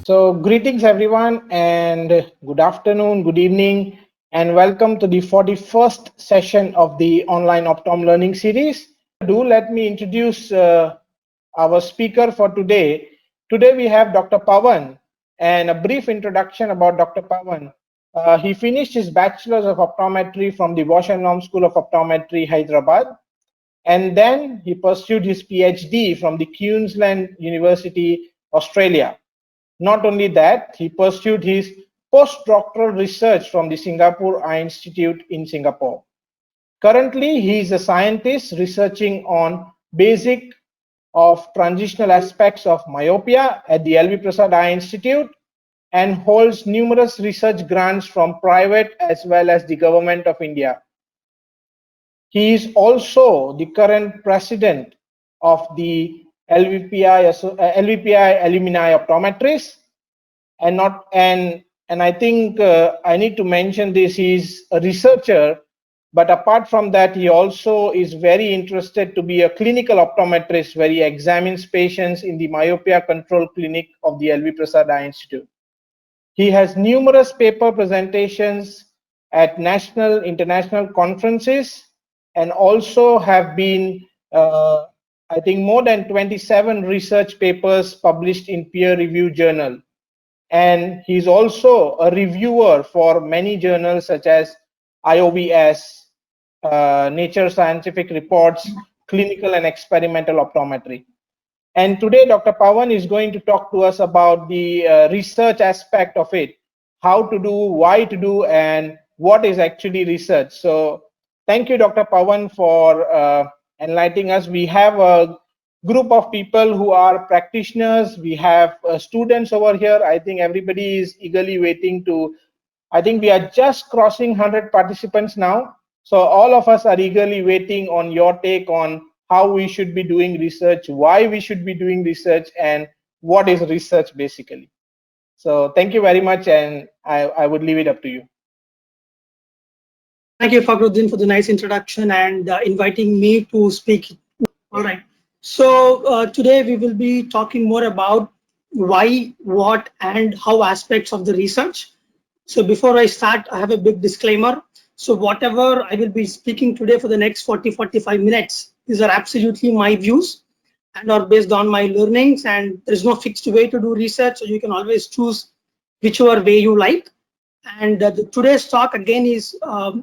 So, greetings everyone, and good afternoon, good evening, and welcome to the 41st session of the online Optom Learning Series. Let me introduce our speaker for today. Today we have Dr. Pawan, and a brief introduction about Dr. Pawan. He finished his Bachelor's of Optometry from the Bosch and Lomb School of Optometry, Hyderabad, and then he pursued his PhD from the Queensland University, Australia. Not only that, he pursued his postdoctoral research from the Singapore Eye Institute in Singapore. Currently, he is a scientist researching on basic of transitional aspects of myopia at the LV Prasad Eye Institute and holds numerous research grants from private as well as the government of India. He is also the current president of the LVPI Alumni Optometrists, and I think I need to mention this. He's a researcher, but apart from that, he also is very interested to be a clinical optometrist where he examines patients in the myopia control clinic of the LV Prasad Eye Institute. He has numerous paper presentations at national, international conferences, and also have been, I think, more than 27 research papers published in peer-reviewed journal. And he's also a reviewer for many journals such as IOBS, Nature Scientific Reports, Clinical and Experimental Optometry. And today, Dr. Pawan is going to talk to us about the research aspect of it, how to do, why to do, and what is actually research. So thank you, Dr. Pawan, for enlightening us. We have a group of people who are practitioners. We have students over here. I think everybody is eagerly waiting to, I think we are just crossing 100 participants now. So all of us are eagerly waiting on your take on how we should be doing research, why we should be doing research, and what is research basically. So thank you very much, and I would leave it up to you. Thank you, Fakhruddin, for the nice introduction and inviting me to speak. All right. So today we will be talking more about why, what, and how aspects of the research. So before I start, I have a big disclaimer. So whatever I will be speaking today for the next 40-45 minutes, these are absolutely my views and are based on my learnings, and there is no fixed way to do research. So you can always choose whichever way you like. And today's talk again is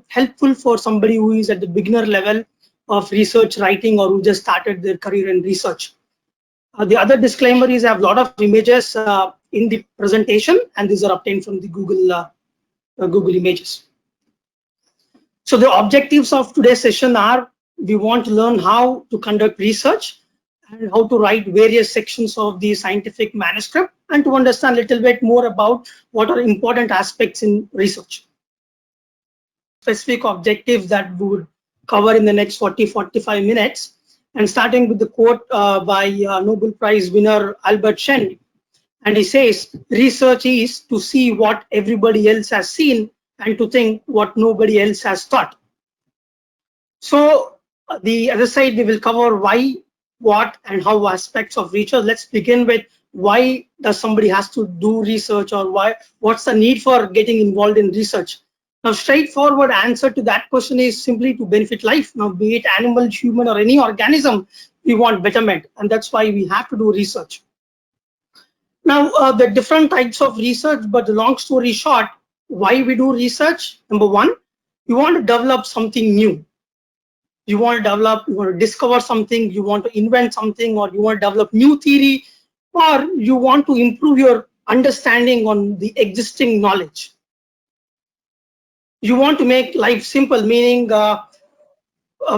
helpful for somebody who is at the beginner level of research writing or who just started their career in research. The other disclaimer is I have a lot of images in the presentation, and these are obtained from the Google Images. So the objectives of today's session are we want to learn how to conduct research and how to write various sections of the scientific manuscript, and to understand a little bit more about what are important aspects in research. Specific objectives that we would cover in the next 40-45 minutes, and starting with the quote by Nobel Prize winner Albert Schend. And he says, research is to see what everybody else has seen and to think what nobody else has thought. So the other side, we will cover why, what, and how aspects of research. Let's begin with why does somebody has to do research, or what's the need for getting involved in research? Now, straightforward answer to that question is simply to benefit life. Now, be it animal, human, or any organism, we want betterment, and that's why we have to do research. Now, the different types of research, but the long story short, why we do research? Number one, you want to develop something new. You want to discover something, you want to invent something, or you want to develop new theory, or you want to improve your understanding on the existing knowledge. You want to make life simple, meaning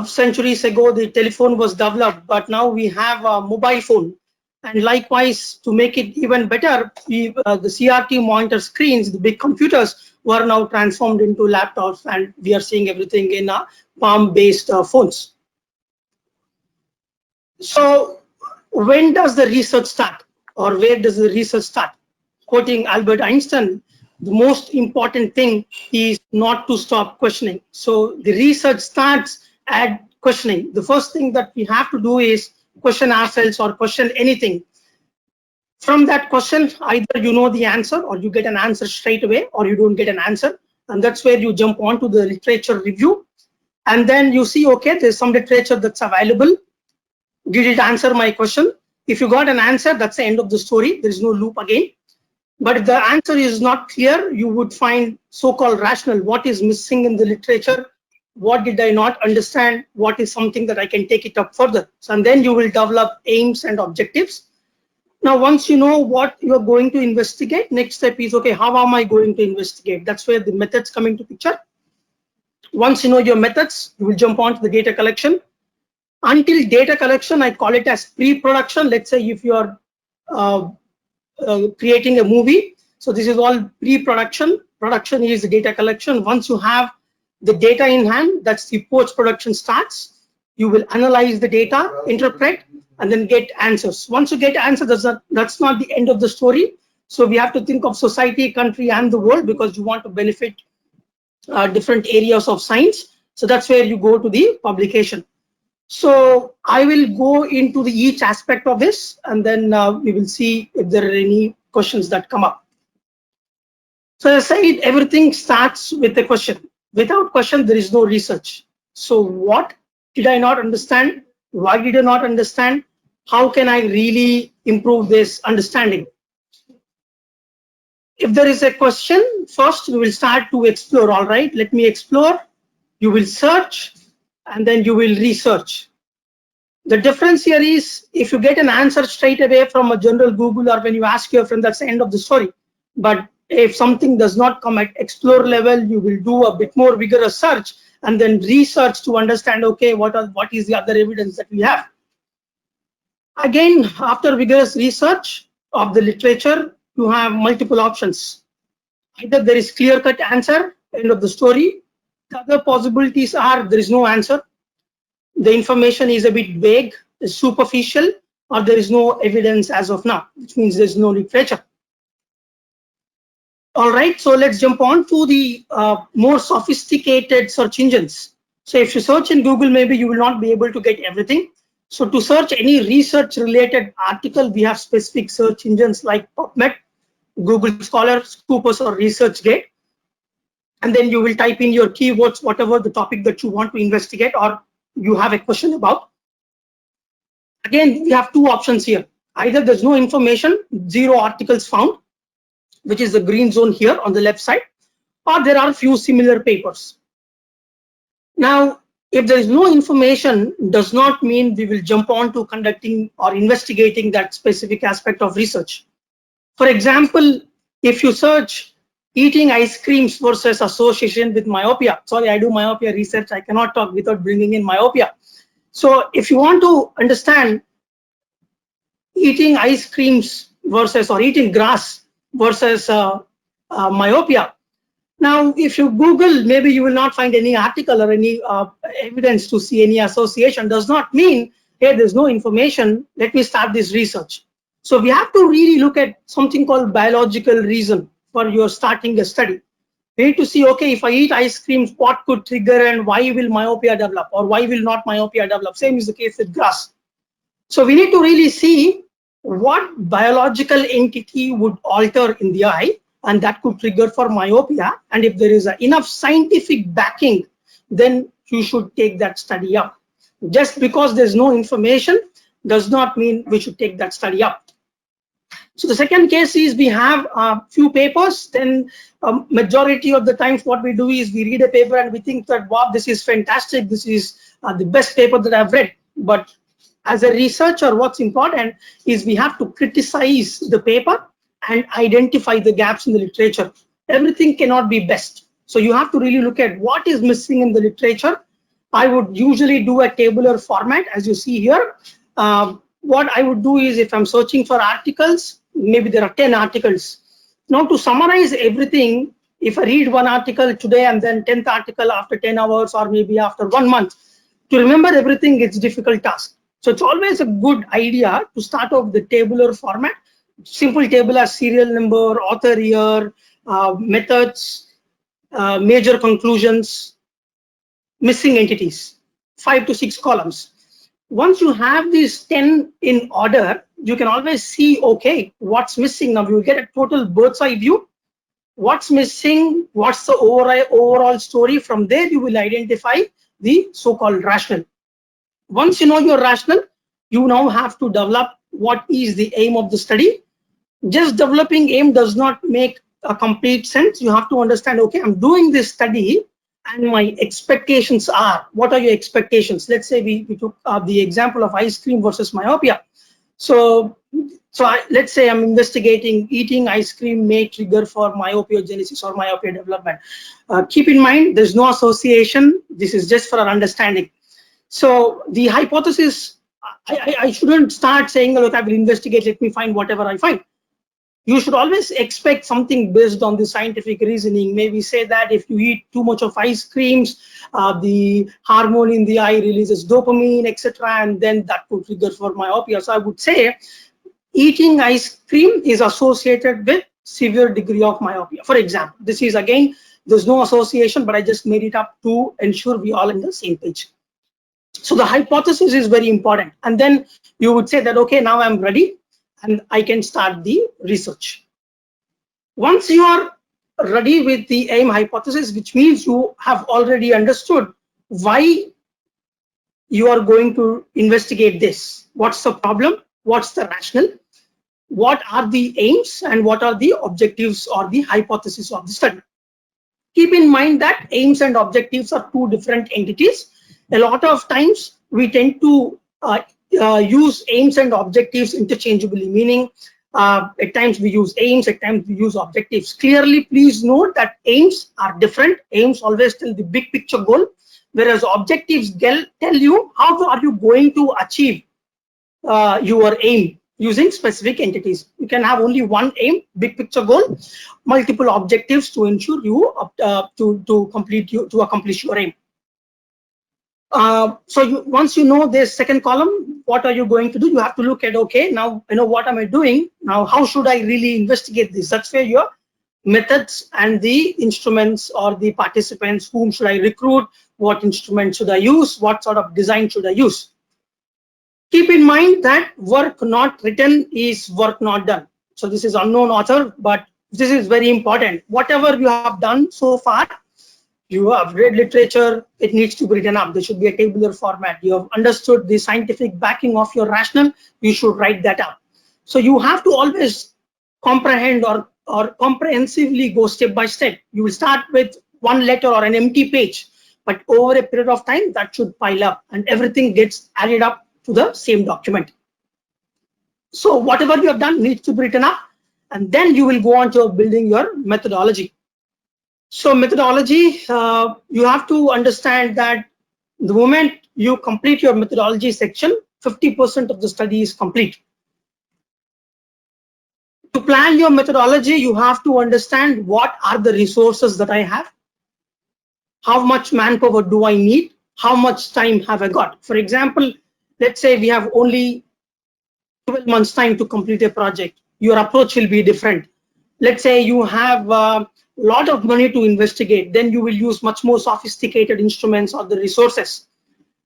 centuries ago the telephone was developed, but now we have a mobile phone. And likewise, to make it even better, the CRT monitor screens, the big computers, were now transformed into laptops, and we are seeing everything in palm-based phones. So when does the research start, or where does the research start? Quoting Albert Einstein, the most important thing is not to stop questioning. So the research starts at questioning. The first thing that we have to do is question ourselves or question anything. From that question, either you know the answer or you get an answer straight away, or you don't get an answer. And that's where you jump on to the literature review. And then you see, okay, there's some literature that's available. Did it answer my question? If you got an answer, that's the end of the story. There is no loop again. But if the answer is not clear, you would find so-called rational. What is missing in the literature? What did I not understand? What is something that I can take it up further? So, and then you will develop aims and objectives. Now, once you know what you're going to investigate, next step is, okay, how am I going to investigate? That's where the methods come into picture. Once you know your methods, you will jump on to the data collection. Until data collection, I call it as pre-production. Let's say if you're creating a movie, so this is all pre-production. Production is the data collection. Once you have the data in hand, that's the post-production starts. You will analyze the data, interpret, and then get answers. Once you get answers, that's not the end of the story. So we have to think of society, country, and the world, because you want to benefit different areas of science. So that's where you go to the publication. So I will go into each aspect of this, and then we will see if there are any questions that come up. So as I said, everything starts with a question. Without question, there is no research. So what did I not understand? Why did I not understand? How can I really improve this understanding? If there is a question, first we will start to explore. All right, let me explore. You will search, and then you will research. The difference here is, if you get an answer straight away from a general Google, or when you ask your friend, that's the end of the story. But if something does not come at explore level, you will do a bit more vigorous search and then research to understand, okay, what is the other evidence that we have. Again, after vigorous research of the literature, you have multiple options. Either there is clear-cut answer, end of the story. The other possibilities are there is no answer. The information is a bit vague, superficial, or there is no evidence as of now, which means there's no literature. All right, so let's jump on to the more sophisticated search engines. So if you search in Google, maybe you will not be able to get everything. So to search any research related article, we have specific search engines like PubMed, Google Scholar, Scopus, or ResearchGate. And then you will type in your keywords, whatever the topic that you want to investigate or you have a question about. Again, we have two options here. Either there's no information, 0 articles found, which is the green zone here on the left side, or there are few similar papers. Now, if there is no information, does not mean we will jump on to conducting or investigating that specific aspect of research. For example, if you search eating ice creams versus association with myopia. Sorry, I do myopia research. I cannot talk without bringing in myopia. So if you want to understand eating ice creams versus or eating grass versus myopia, now if you Google, maybe you will not find any article or any evidence to see any association. Does not mean, hey, there's no information, let me start this research. So we have to really look at something called biological reason for your starting a study. We need to see, okay, if I eat ice creams, what could trigger and why will myopia develop or why will not myopia develop? Same is the case with grass. So we need to really see what biological entity would alter in the eye and that could trigger for myopia. And if there is enough scientific backing, then you should take that study up. Just because there's no information does not mean we should take that study up. So the second case is we have a few papers, then majority of the times what we do is we read a paper and we think that, wow, this is fantastic, this is the best paper that I've read. But as a researcher, what's important is we have to criticize the paper and identify the gaps in the literature. Everything cannot be best. So you have to really look at what is missing in the literature. I would usually do a tabular format, as you see here. What I would do is if I'm searching for articles, maybe there are 10 articles. Now to summarize everything, if I read one article today and then 10th article after 10 hours or maybe after 1 month, to remember everything, it's a difficult task. So it's always a good idea to start off the tabular format. Simple table as serial number, author year, methods, major conclusions, missing entities, 5 to 6 columns. Once you have these 10 in order, you can always see, okay, what's missing. Now you get a total bird's eye view. What's missing? What's the overall story? From there, you will identify the so-called rationale. Once you know your rationale, you now have to develop what is the aim of the study. Just developing aim does not make a complete sense. You have to understand, okay, I'm doing this study and my expectations are, what are your expectations? Let's say we took the example of ice cream versus myopia. So let's say I'm investigating eating ice cream may trigger for myopiogenesis or myopia development. Keep in mind, there's no association. This is just for our understanding. So the hypothesis, I shouldn't start saying, look, I will investigate, let me find whatever I find. You should always expect something based on the scientific reasoning. Maybe say that if you eat too much of ice creams, the hormone in the eye releases dopamine, etc., and then that could trigger for myopia. So I would say eating ice cream is associated with severe degree of myopia. For example, this is again, there's no association, but I just made it up to ensure we all on the same page. So the hypothesis is very important. And then you would say that, okay, now I'm ready and I can start the research. Once you are ready with the aim hypothesis, which means you have already understood why you are going to investigate this. What's the problem? What's the rationale? What are the aims and what are the objectives or the hypothesis of the study? Keep in mind that aims and objectives are two different entities. A lot of times we tend to use aims and objectives interchangeably, meaning at times we use aims, at times we use objectives. Clearly, please note that aims are different. Aims always tell the big picture goal, whereas objectives tell you how are you going to achieve your aim using specific entities. You can have only one aim, big picture goal, multiple objectives to ensure you to accomplish your aim. So once you know this second column, what are you going to do? You have to look at, okay, now I know what am I doing. Now, how should I really investigate this? That's where your methods and the instruments or the participants, whom should I recruit? What instrument should I use? What sort of design should I use? Keep in mind that work not written is work not done. So this is unknown author, but this is very important. Whatever you have done so far, you have read literature, it needs to be written up. There should be a tabular format. You have understood the scientific backing of your rationale, you should write that up. So you have to always comprehend or comprehensively go step by step. You will start with one letter or an empty page, but over a period of time, that should pile up and everything gets added up to the same document. So whatever you have done needs to be written up, and then you will go on to building your methodology. So methodology, you have to understand that the moment you complete your methodology section, 50% of the study is complete. To plan your methodology, you have to understand what are the resources that I have, how much manpower do I need, how much time have I got. For example, let's say we have only 12 months time to complete a project. Your approach will be different. Let's say you have a lot of money to investigate, then you will use much more sophisticated instruments or the resources.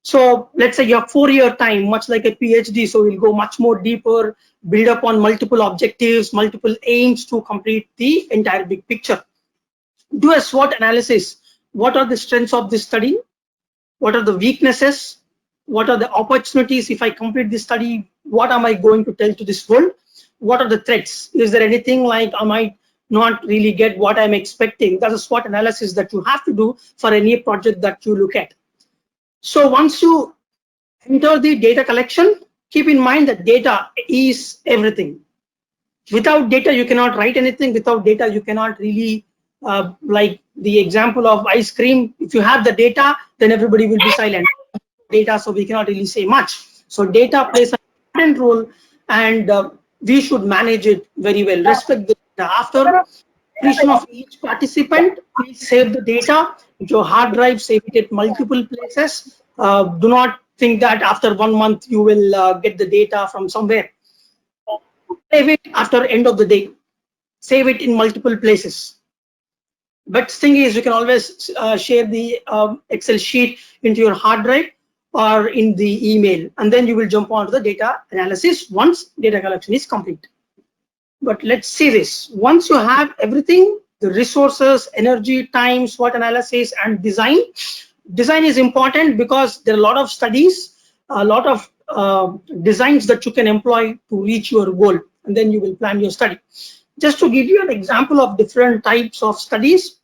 So let's say you have 4-year time, much like a PhD, so we'll go much more deeper, build up on multiple objectives, multiple aims to complete the entire big picture. Do a SWOT analysis. What are the strengths of this study? What are the weaknesses? What are the opportunities? If I complete this study, what am I going to tell to this world? What are the threats? Is there anything like I might not really get what I'm expecting? That's a SWOT analysis that you have to do for any project that you look at. So once you enter the data collection, keep in mind that data is everything. Without data, you cannot write anything. Without data, you cannot really, like the example of ice cream, if you have the data, then everybody will be silent. Data, so we cannot really say much. So data plays an important role, and we should manage it very well. Respect the data. After completion of each participant, please save the data into your hard drive, save it at multiple places. Do not think that after 1 month you will get the data from somewhere. Save it after end of the day. Save it in multiple places. But thing is, you can always share the Excel sheet into your hard drive, or in the email, and then you will jump onto the data analysis once data collection is complete. But let's see this. Once you have everything, the resources, energy, time, SWOT analysis, and design. Design is important because there are a lot of studies, a lot of designs that you can employ to reach your goal, and then you will plan your study. Just to give you an example of different types of studies,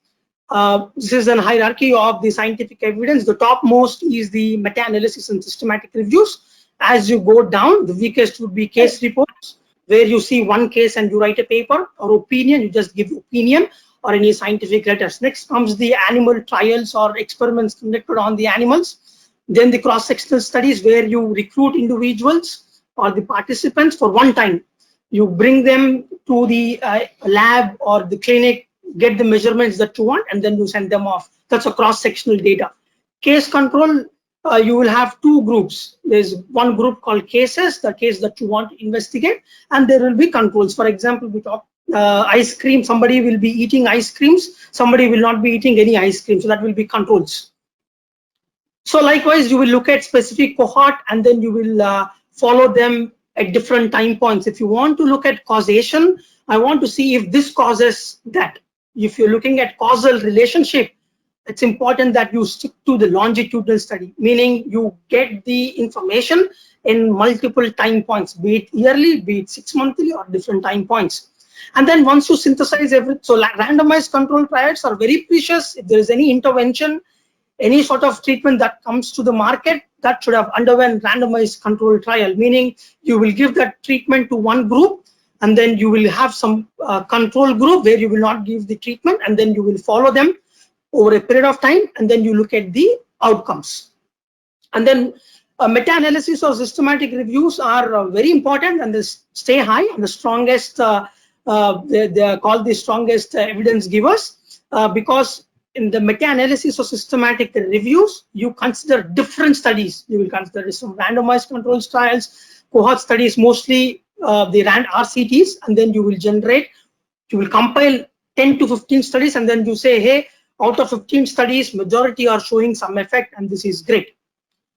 this is a hierarchy of the scientific evidence. The topmost is the meta-analysis and systematic reviews. As you go down, the weakest would be case reports, where you see one case and you write a paper, or opinion, you just give opinion, or any scientific letters. Next comes the animal trials or experiments conducted on the animals. Then the cross-sectional studies, where you recruit individuals or the participants for one time. You bring them to the lab or the clinic, get the measurements that you want, and then you send them off. That's a cross-sectional data. Case control, you will have two groups. There's one group called cases, the case that you want to investigate, and there will be controls. For example, we talk ice cream, somebody will be eating ice creams, somebody will not be eating any ice cream, so that will be controls. So likewise, you will look at specific cohort, and then you will follow them at different time points. If you want to look at causation, I want to see if this causes that. If you're looking at causal relationship, it's important that you stick to the longitudinal study, meaning you get the information in multiple time points, be it yearly, be it 6 monthly, or different time points. And then once you synthesize everything, so randomized control trials are very precious. If there is any intervention, any sort of treatment that comes to the market, that should have undergone randomized control trial, meaning you will give that treatment to one group, and then you will have some control group where you will not give the treatment, and then you will follow them over a period of time, and then you look at the outcomes. And then meta-analysis or systematic reviews are very important, and they stay high, and the strongest, they are called the strongest evidence givers, because in the meta-analysis or systematic reviews, you consider different studies. You will consider some randomized control trials, cohort studies, mostly the RCTs, and then you will compile 10 to 15 studies, and then you say, hey, out of 15 studies, majority are showing some effect, and this is great.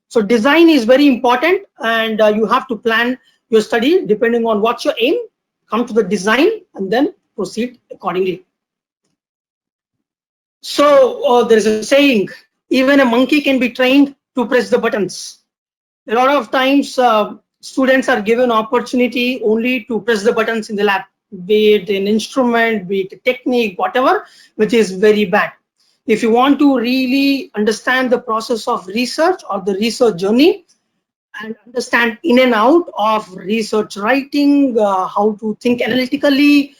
So design is very important, and you have to plan your study depending on what's your aim, come to the design, and then proceed accordingly. So there's a saying, even a monkey can be trained to press the buttons. A lot of times students are given opportunity only to press the buttons in the lab, be it an instrument, be it a technique, whatever, which is very bad. If you want to really understand the process of research or the research journey, and understand in and out of research writing, how to think analytically,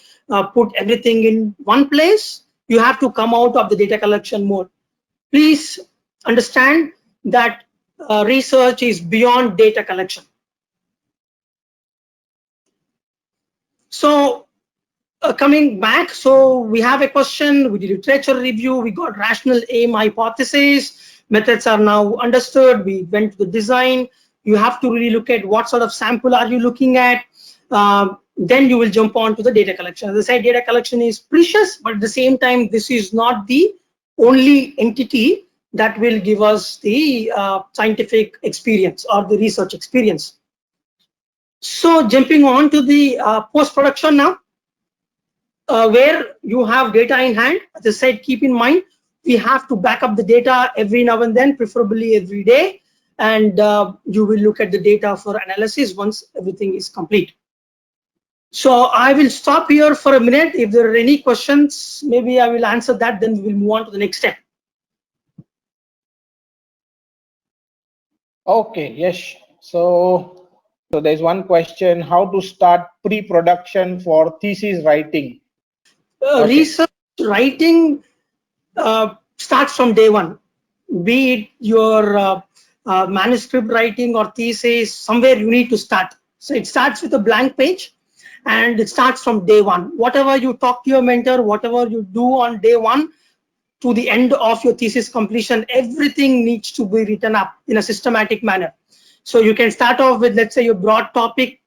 put everything in one place, you have to come out of the data collection mode. Please understand that research is beyond data collection. So coming back, so we have a question, we did literature review, we got rational aim hypothesis, methods are now understood, we went to the design. You have to really look at what sort of sample are you looking at. Then you will jump on to the data collection. As I said, data collection is precious, but at the same time, this is not the only entity that will give us the scientific experience or the research experience. So jumping on to the post-production now, where you have data in hand. As I said, keep in mind, we have to back up the data every now and then, preferably every day, and you will look at the data for analysis once everything is complete. So I will stop here for a minute. If there are any questions, maybe I will answer that, then we will move on to the next step. Okay, yes. So there's one question, how to start pre-production for thesis writing? Okay. Research writing starts from day one, be it your manuscript writing or thesis, somewhere you need to start. So it starts with a blank page, and it starts from day one. Whatever you talk to your mentor, whatever you do on day one to the end of your thesis completion, everything needs to be written up in a systematic manner. So you can start off with, let's say, your broad topic,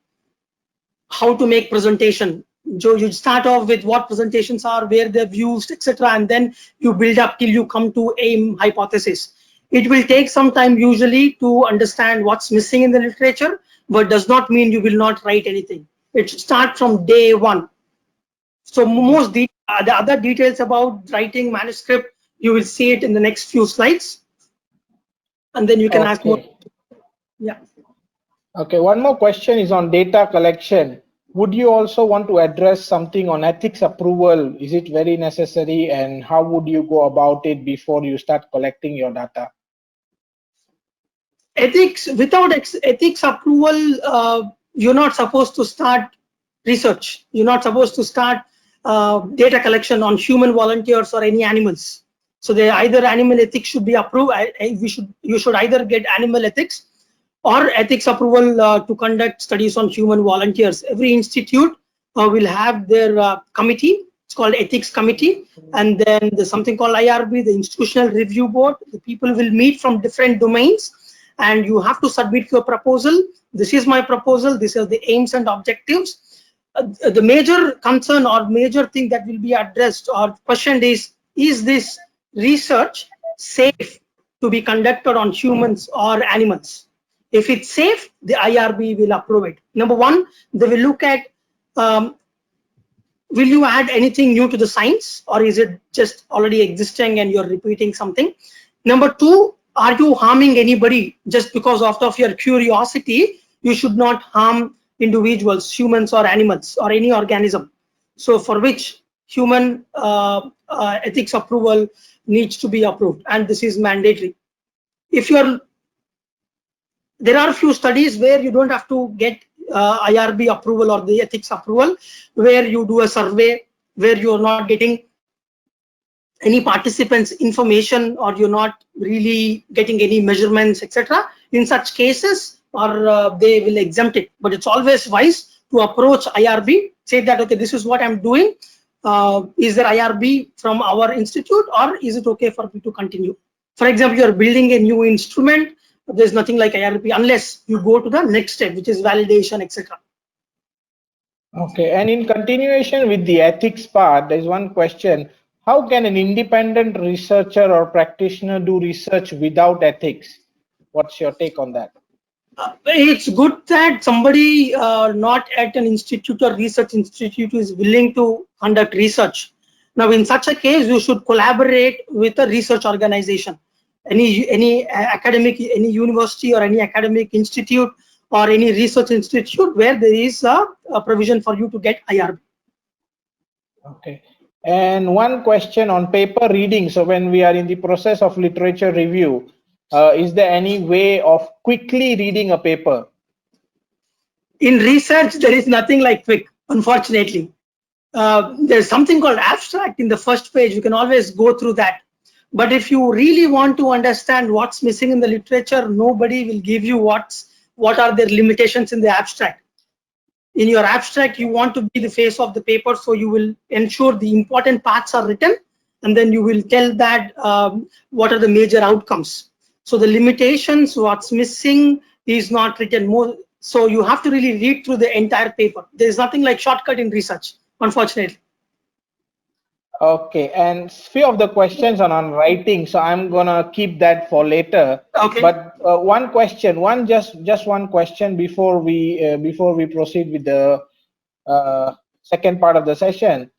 how to make presentation. So you start off with what presentations are, where they're used, etc., and then you build up till you come to aim hypothesis. It will take some time usually to understand what's missing in the literature, but does not mean you will not write anything. It should start from day one. So the other details about writing manuscript, you will see it in the next few slides, and then you can ask more. Yeah. Okay, one more question is on data collection. Would you also want to address something on ethics approval? Is it very necessary, and how would you go about it before you start collecting your data? Ethics, without ethics approval, you're not supposed to start research. You're not supposed to start data collection on human volunteers or any animals. So either animal ethics should be approved. You should either get animal ethics or ethics approval to conduct studies on human volunteers. Every institute will have their committee. It's called ethics committee, and then there's something called IRB, the institutional review board. The people will meet from different domains, and you have to submit your proposal. This is my proposal. These are the aims and objectives. The major concern or major thing that will be addressed or questioned is this research safe to be conducted on humans or animals? If it's safe, the IRB will approve it. Number one, they will look at will you add anything new to the science, or is it just already existing and you're repeating something? Number two, are you harming anybody just because of your curiosity? You should not harm individuals, humans or animals or any organism. So for which human ethics approval needs to be approved, and this is mandatory. There are a few studies where you don't have to get IRB approval or the ethics approval, where you do a survey where you're not getting any participants information, or you're not really getting any measurements, etc. In such cases, or they will exempt it. But it's always wise to approach IRB, say that, okay, this is what I'm doing. Is there IRB from our institute, or is it okay for me to continue? For example, you're building a new instrument. There's nothing like IRB unless you go to the next step, which is validation, etc. Okay, and in continuation with the ethics part, there's one question. How can an independent researcher or practitioner do research without ethics? What's your take on that? It's good that somebody not at an institute or research institute is willing to conduct research. Now, in such a case, you should collaborate with a research organization. Any academic, any university or any academic institute or any research institute where there is a provision for you to get IRB. Okay. And one question on paper reading. So when we are in the process of literature review, is there any way of quickly reading a paper? In research, there is nothing like quick, unfortunately. There's something called abstract in the first page. You can always go through that. But if you really want to understand what's missing in the literature, nobody will give you what are their limitations in the abstract. In your abstract, you want to be the face of the paper, so you will ensure the important parts are written, and then you will tell that what are the major outcomes. So the limitations, what's missing is not written more. So you have to really read through the entire paper. There's nothing like shortcut in research, unfortunately. Okay, and few of the questions are on writing, so I'm gonna keep that for later. Okay. But one question, just one question before we proceed with the second part of the session.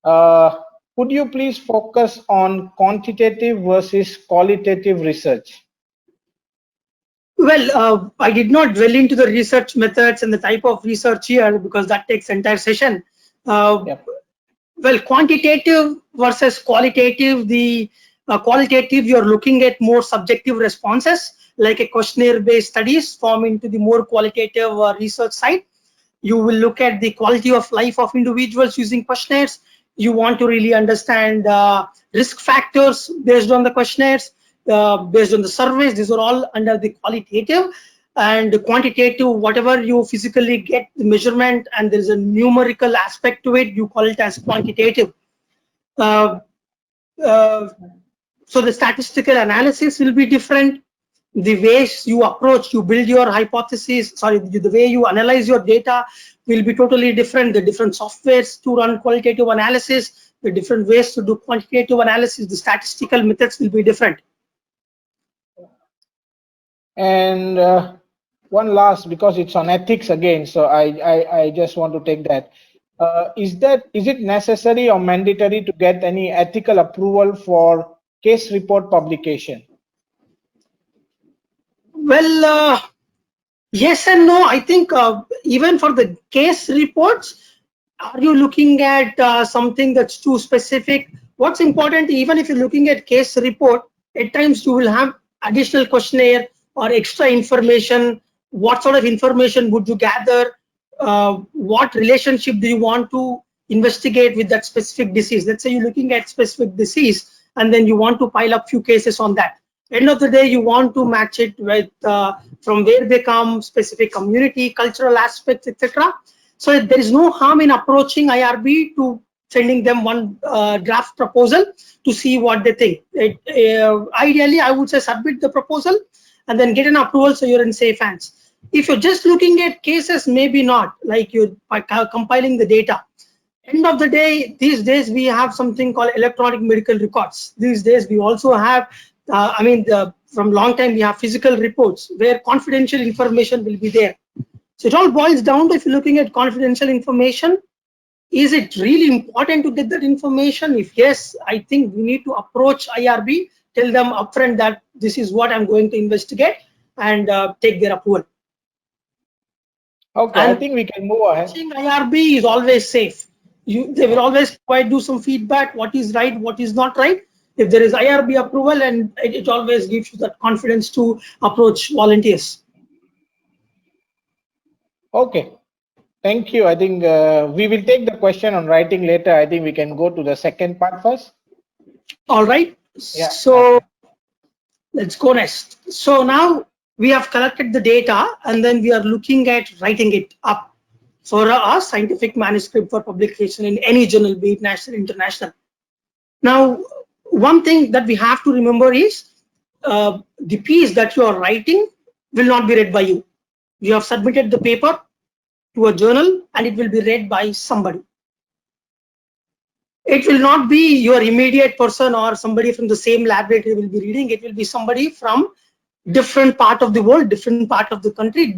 Could you please focus on quantitative versus qualitative research? Well, I did not dwell into the research methods and the type of research here because that takes entire session. Yep. Well, quantitative versus qualitative, the qualitative, you're looking at more subjective responses, like a questionnaire-based studies form into the more qualitative research side. You will look at the quality of life of individuals using questionnaires. You want to really understand risk factors based on the questionnaires, based on the surveys. These are all under the qualitative. And the quantitative, whatever you physically get the measurement and there's a numerical aspect to it, you call it as quantitative. So the statistical analysis will be different. The ways you approach, you build your hypothesis, the way you analyze your data will be totally different. The different softwares to run qualitative analysis, the different ways to do quantitative analysis, the statistical methods will be different. And one last, because it's on ethics again, so I just want to take that. Is it necessary or mandatory to get any ethical approval for case report publication? Well, yes and no. I think even for the case reports, are you looking at something that's too specific? What's important, even if you're looking at case report, at times you will have additional questionnaire or extra information. What sort of information would you gather? What relationship do you want to investigate with that specific disease? Let's say you're looking at specific disease and then you want to pile up few cases on that. End of the day, you want to match it with from where they come, specific community, cultural aspects, etc. So there is no harm in approaching IRB to sending them one draft proposal to see what they think. Ideally, I would say submit the proposal and then get an approval so you're in safe hands. If you're just looking at cases, maybe not, like you're compiling the data. End of the day, these days we have something called electronic medical records. These days we also have, from long time we have physical reports where confidential information will be there. So it all boils down to, if you're looking at confidential information, is it really important to get that information? If yes, I think we need to approach IRB, tell them upfront that this is what I'm going to investigate, and take their approval. Okay, And I think we can move ahead. IRB is always safe. They will always provide you some feedback, what is right, what is not right. If there is IRB approval, and it always gives you that confidence to approach volunteers. Okay, thank you. I think we will take the question on writing later. I think we can go to the second part first. All right. Yeah. So let's go next. So now we have collected the data and then we are looking at writing it up for a scientific manuscript for publication in any journal, be it national, international. Now, one thing that we have to remember is the piece that you are writing will not be read by you. You have submitted the paper to a journal and it will be read by somebody. It will not be your immediate person or somebody from the same laboratory will be reading. It will be somebody from different part of the world, different part of the country,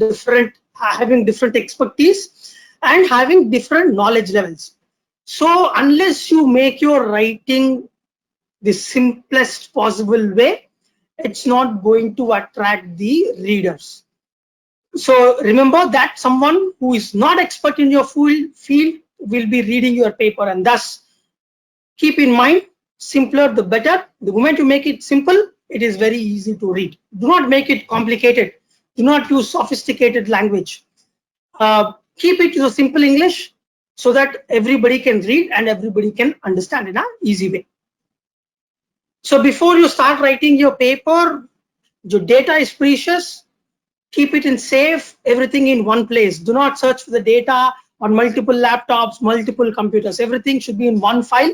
having different expertise and having different knowledge levels. So unless you make your writing the simplest possible way, it's not going to attract the readers. So remember that someone who is not expert in your field will be reading your paper, and thus keep in mind, simpler the better. The moment you make it simple, it is very easy to read. Do not make it complicated. Do not use sophisticated language. Keep it to simple English so that everybody can read and everybody can understand in an easy way. So before you start writing your paper, your data is precious. Keep it in safe, everything in one place. Do not search for the data on multiple laptops, multiple computers. Everything should be in one file.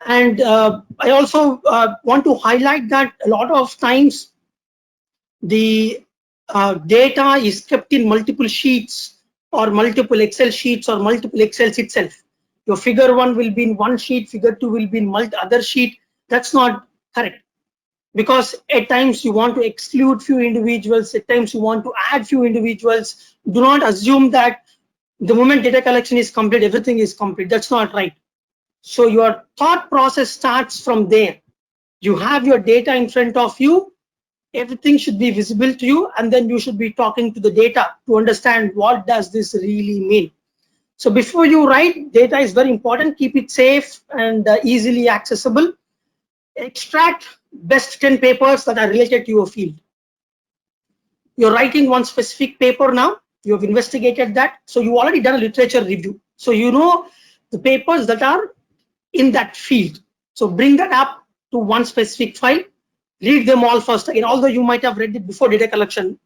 And I also want to highlight that a lot of times the data is kept in multiple sheets or multiple Excel sheets or multiple Excels itself. Your figure 1 will be in one sheet, figure 2 will be in other sheet. That's not correct, because at times you want to exclude few individuals, at times you want to add few individuals. Do not assume that the moment data collection is complete, everything is complete. That's not right. So your thought process starts from there. You have your data in front of you, everything should be visible to you, and then you should be talking to the data to understand what does this really mean. So before you write, data is very important. Keep it safe and easily accessible. Extract best 10 papers that are related to your field. You're writing one specific paper now, you have investigated that, so you already done a literature review. So you know the papers that are in that field. So bring that up to one specific file, read them all first again. Although you might have read it before data collection,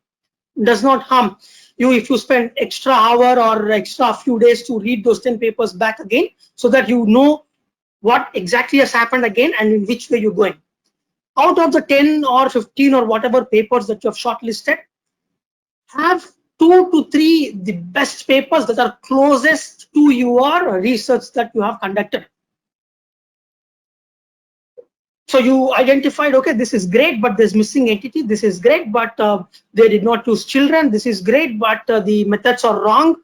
does not harm you if you spend extra hour or extra few days to read those 10 papers back again, so that you know what exactly has happened again and in which way you're going. Out of the 10 or 15 or whatever papers that you have shortlisted, have 2 to 3 the best papers that are closest to your research that you have conducted. So you identified, okay, this is great, but there's missing entity. This is great, but they did not choose children. This is great, but the methods are wrong.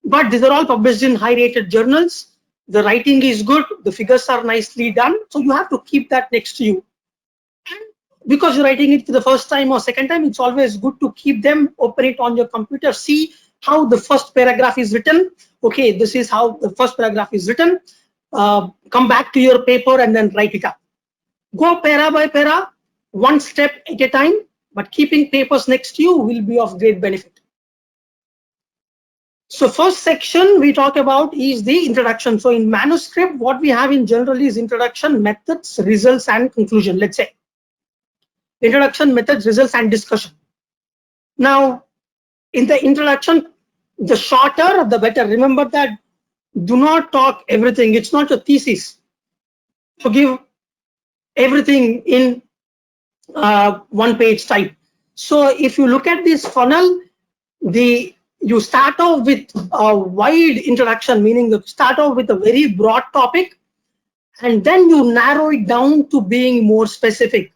But these are all published in high-rated journals. The writing is good. The figures are nicely done. So you have to keep that next to you. And because you're writing it for the first time or second time, it's always good to keep them, open it on your computer, see how the first paragraph is written. Okay, this is how the first paragraph is written. Come back to your paper and then write it up. Go para by para, one step at a time, but keeping papers next to you will be of great benefit. So first section we talk about is the introduction. So in manuscript, what we have in general is introduction, methods, results, and conclusion. Let's say introduction, methods, results, and discussion. Now, in the introduction, the shorter, the better. Remember that do not talk everything. It's not a thesis. To give everything in one page type. So if you look at this funnel, you start off with a wide introduction, meaning you start off with a very broad topic, and then you narrow it down to being more specific.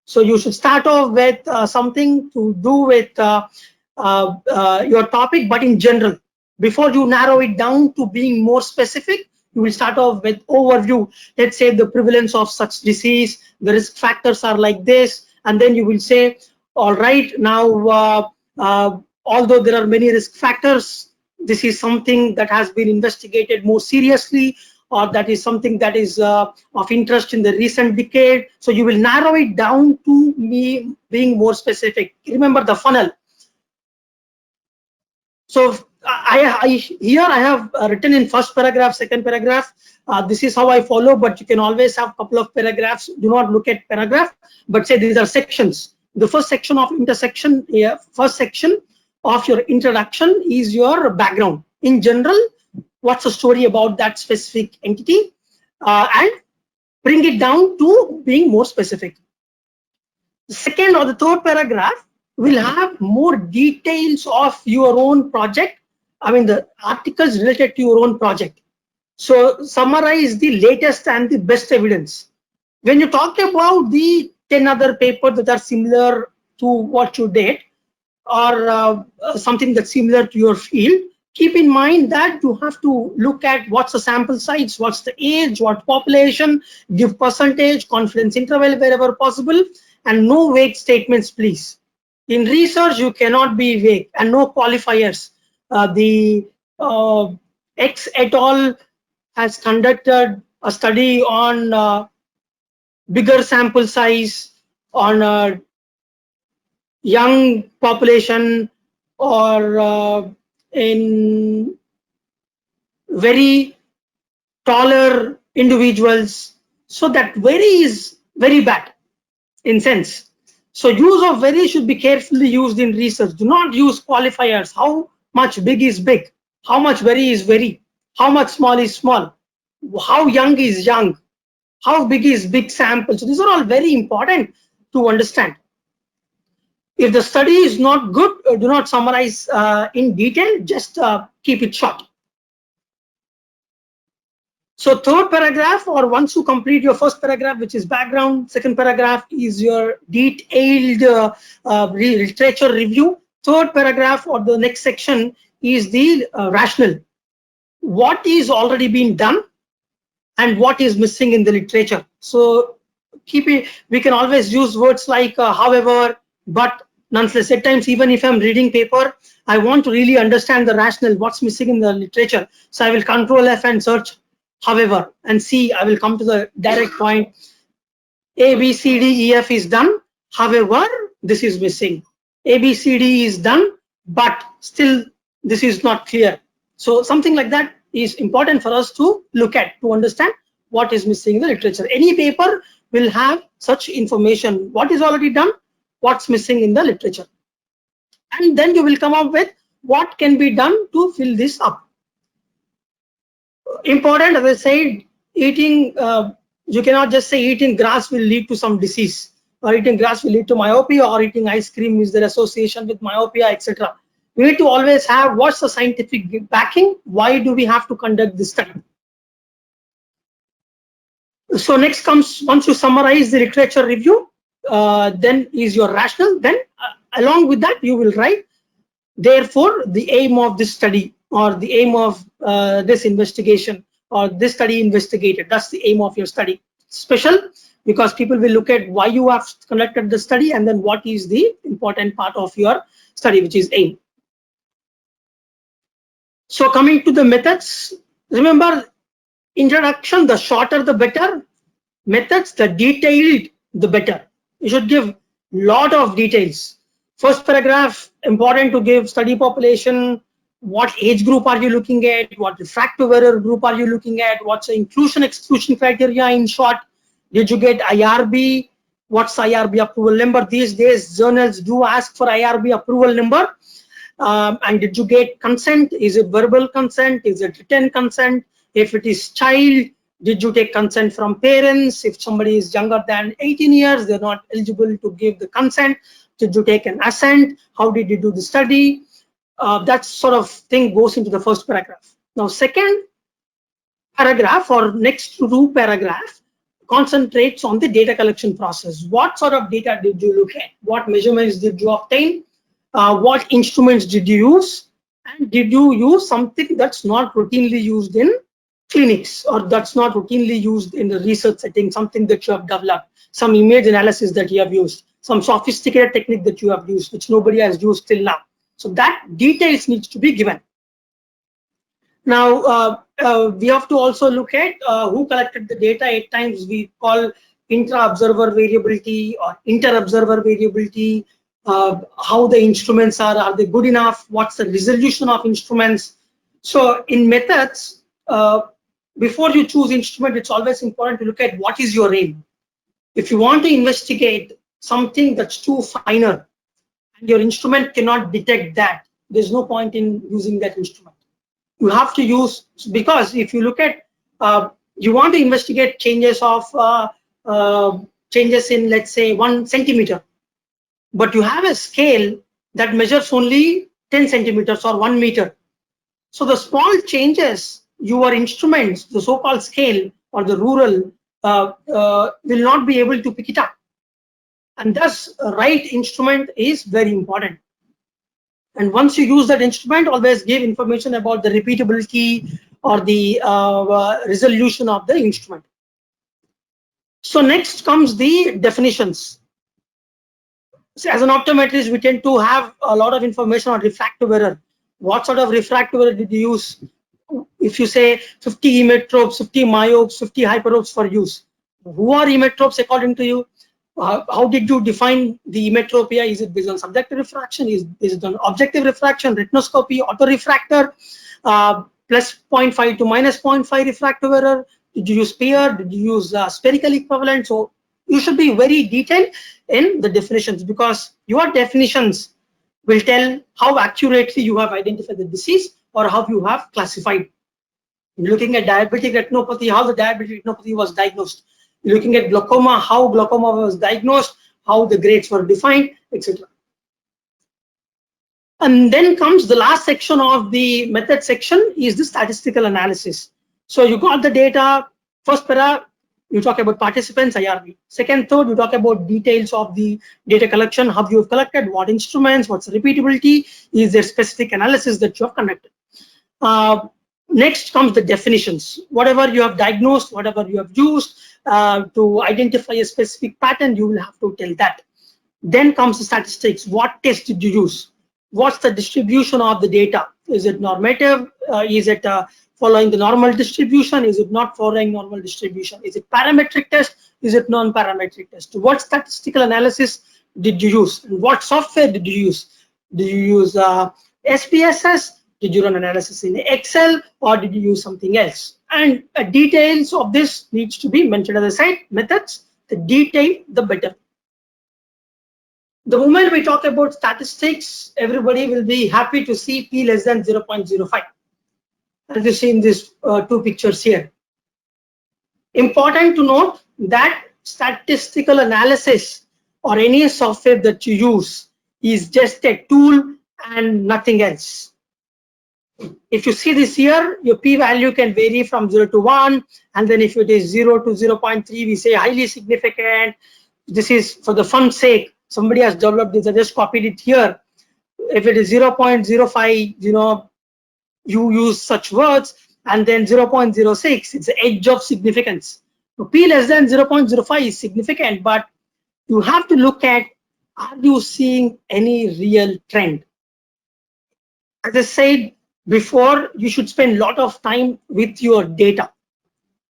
So you should start off with something to do with your topic, but in general. Before you narrow it down to being more specific, you will start off with overview. Let's say the prevalence of such disease, the risk factors are like this, and then you will say, all right, now although there are many risk factors, this is something that has been investigated more seriously, or that is something that is of interest in the recent decade. So you will narrow it down to being more specific. Remember the funnel. So here I have written in first paragraph, second paragraph. This is how I follow, but you can always have a couple of paragraphs. Do not look at paragraph, but say these are sections. The first section of intersection, first section of your introduction is your background. In general, what's the story about that specific entity, and bring it down to being more specific. The second or the third paragraph will have more details of your own project. I mean, the articles related to your own project. So summarize the latest and the best evidence. When you talk about the 10 other papers that are similar to what you did, or something that's similar to your field, keep in mind that you have to look at what's the sample size, what's the age, what population, give percentage, confidence interval wherever possible, and no vague statements, please. In research, you cannot be vague, and no qualifiers. The X et al. Has conducted a study on bigger sample size, on a young population, or in very taller individuals. So that very is very bad in sense. So use of very should be carefully used in research. Do not use qualifiers. How much big is big? How much very is very? How much small is small? How young is young? How big is big sample? So these are all very important to understand. If the study is not good, do not summarize in detail, just keep it short. So third paragraph, or once you complete your first paragraph, which is background, second paragraph is your detailed literature review. Third paragraph, or the next section, is the rationale. What is already being done and what is missing in the literature. So keep it, we can always use words like however, but, nonetheless. At times, even if I'm reading paper, I want to really understand the rationale, what's missing in the literature. So I will Control F and search however, and see, I will come to the direct point. A, B, C, D, E, F is done. However, this is missing. A, B, C, D is done, but still this is not clear. So something like that is important for us to look at, to understand what is missing in the literature. Any paper will have such information, what is already done, what's missing in the literature. And then you will come up with what can be done to fill this up. Important, as I said, eating, you cannot just say eating grass will lead to some disease, or eating grass will lead to myopia, or eating ice cream is there association with myopia, etc. We need to always have what's the scientific backing, why do we have to conduct this study. So next comes, once you summarize the literature review, then is your rationale. Then along with that, you will write, therefore, the aim of this study, or the aim of this investigation, or this study investigated. That's the aim of your study. Special, because people will look at why you have conducted the study, and then what is the important part of your study, which is aim. So coming to the methods, remember, introduction, the shorter the better. Methods, the detailed the better. You should give lot of details. First paragraph, important to give study population, what age group are you looking at, what refractive error group are you looking at, what's the inclusion exclusion criteria. In short, did you get IRB, what's IRB approval number? These days journals do ask for IRB approval number. And did you get consent? Is it verbal consent? Is it written consent? If it is child, did you take consent from parents? If somebody is younger than 18 years, they're not eligible to give the consent. Did you take an assent? How did you do the study? That sort of thing goes into the first paragraph. Now, second paragraph, or next two paragraph, concentrates on the data collection process. What sort of data did you look at? What measurements did you obtain? What instruments did you use? And did you use something that's not routinely used in clinics, or that's not routinely used in the research setting, something that you have developed, some image analysis that you have used, some sophisticated technique that you have used, which nobody has used till now. So that details needs to be given. Now, we have to also look at who collected the data. At times we call intra-observer variability or inter-observer variability, how the instruments are they good enough, what's the resolution of instruments. So in methods, before you choose instrument, it's always important to look at what is your aim. If you want to investigate something that's too finer and your instrument cannot detect that, there's no point in using that instrument. You have to use, because if you look at, you want to investigate changes of changes in, let's say, 1 centimeter, but you have a scale that measures only 10 centimeters or 1 meter. So the small changes, your instruments, the so-called scale or the rural, will not be able to pick it up. And thus, right instrument is very important. And once you use that instrument, always give information about the repeatability or the resolution of the instrument. So next comes the definitions. So as an optometrist, we tend to have a lot of information on refractive error. What sort of refractive error did you use? If you say 50 emmetropes, 50 myopes, 50 hyperopes for use, who are emmetropes according to you? How did you define the emmetropia? Is it based on subjective refraction? Is it on objective refraction, retinoscopy, autorefractor, plus 0.5 to minus 0.5 refractive error? Did you use sphere? Did you use spherical equivalent? So you should be very detailed in the definitions, because your definitions will tell how accurately you have identified the disease or how you have classified. Looking at diabetic retinopathy, how the diabetic retinopathy was diagnosed. Looking at glaucoma, how glaucoma was diagnosed, how the grades were defined, etc. And then comes the last section of the method section, is the statistical analysis. So you got the data. First para, you talk about participants, IRB. Second, third, you talk about details of the data collection, how you have collected, what instruments, what's the repeatability, is there specific analysis that you have conducted. Next comes the definitions. Whatever you have diagnosed, whatever you have used to identify a specific pattern, you will have to tell that. Then comes the statistics. What test did you use? What's the distribution of the data? Is it normative? Is it following the normal distribution? Is it not following normal distribution? Is it parametric test? Is it non-parametric test? What statistical analysis did you use? And what software did you use? Did you use SPSS? Did you run analysis in Excel, or did you use something else? And details of this needs to be mentioned. As I said, methods, the detail, the better. The moment we talk about statistics, everybody will be happy to see P less than 0.05. As you see in these two pictures here. Important to note that statistical analysis or any software that you use is just a tool and nothing else. If you see this here, your p-value can vary from 0 to 1, and then if it is 0 to 0.3, we say highly significant. This is for the fun sake. Somebody has developed this. I just copied it here. If it is 0.05, you use such words, and then 0.06, it's the edge of significance. So p less than 0.05 is significant, but you have to look at, are you seeing any real trend? As I said before, you should spend a lot of time with your data.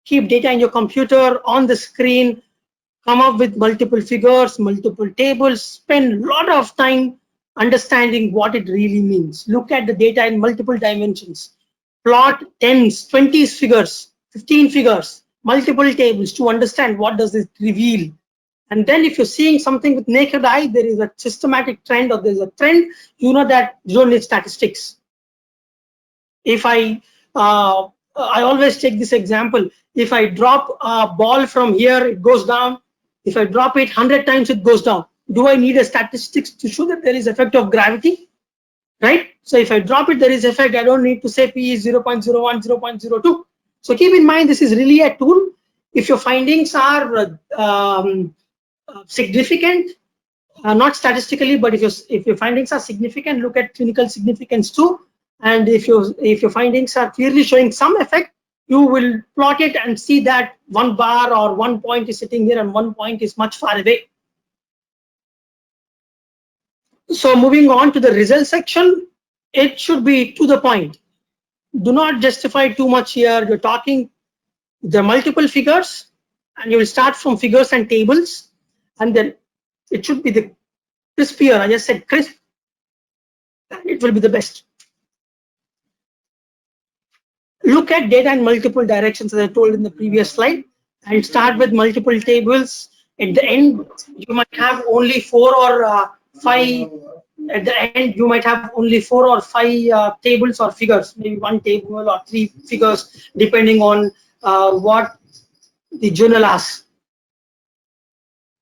Keep data in your computer, on the screen, come up with multiple figures, multiple tables, spend a lot of time understanding what it really means. Look at the data in multiple dimensions. Plot 10s, 20 figures, 15 figures, multiple tables to understand what does it reveal. And then if you're seeing something with naked eye, there is a systematic trend or there's a trend, you know that you don't need statistics. If I always take this example. If I drop a ball from here, it goes down. If I drop it 100 times, it goes down. Do I need a statistics to show that there is effect of gravity? Right? So if I drop it, there is effect. I don't need to say P is 0.01, 0.02. So keep in mind, this is really a tool. If your findings are significant, not statistically, but if your findings are significant, look at clinical significance too. And if your findings are clearly showing some effect, you will plot it and see that one bar or 1 point is sitting here and 1 point is much far away. So moving on to the result section, it should be to the point. Do not justify too much here. You're talking the multiple figures, and you will start from figures and tables, and then it should be the crispier. I just said crisp, and it will be the best. Look at data in multiple directions, as I told in the previous slide, and start with multiple tables. At the end, you might have only 4 or 5. At the end, you might have only 4 or 5 tables or figures, maybe 1 table or 3 figures, depending on what the journal asks.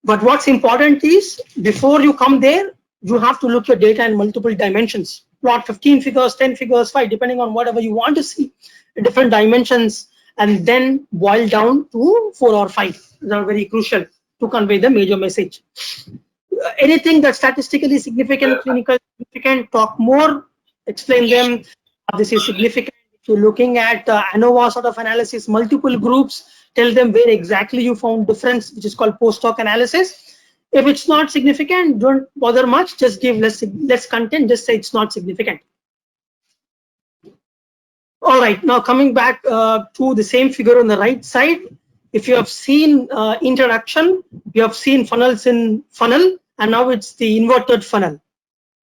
But what's important is, before you come there, you have to look your data in multiple dimensions. Plot 15 figures, 10 figures, 5, depending on whatever you want to see, different dimensions, and then boil down to 4 or 5. These are very crucial to convey the major message. Anything that's statistically significant, clinical significant, talk more, explain them. This is significant. If you're looking at ANOVA sort of analysis, multiple groups, tell them where exactly you found difference, which is called post-hoc analysis. If it's not significant, don't bother much, just give less content, just say it's not significant. All right, now coming back to the same figure on the right side. If you have seen introduction, you have seen funnels in funnel, and now it's the inverted funnel.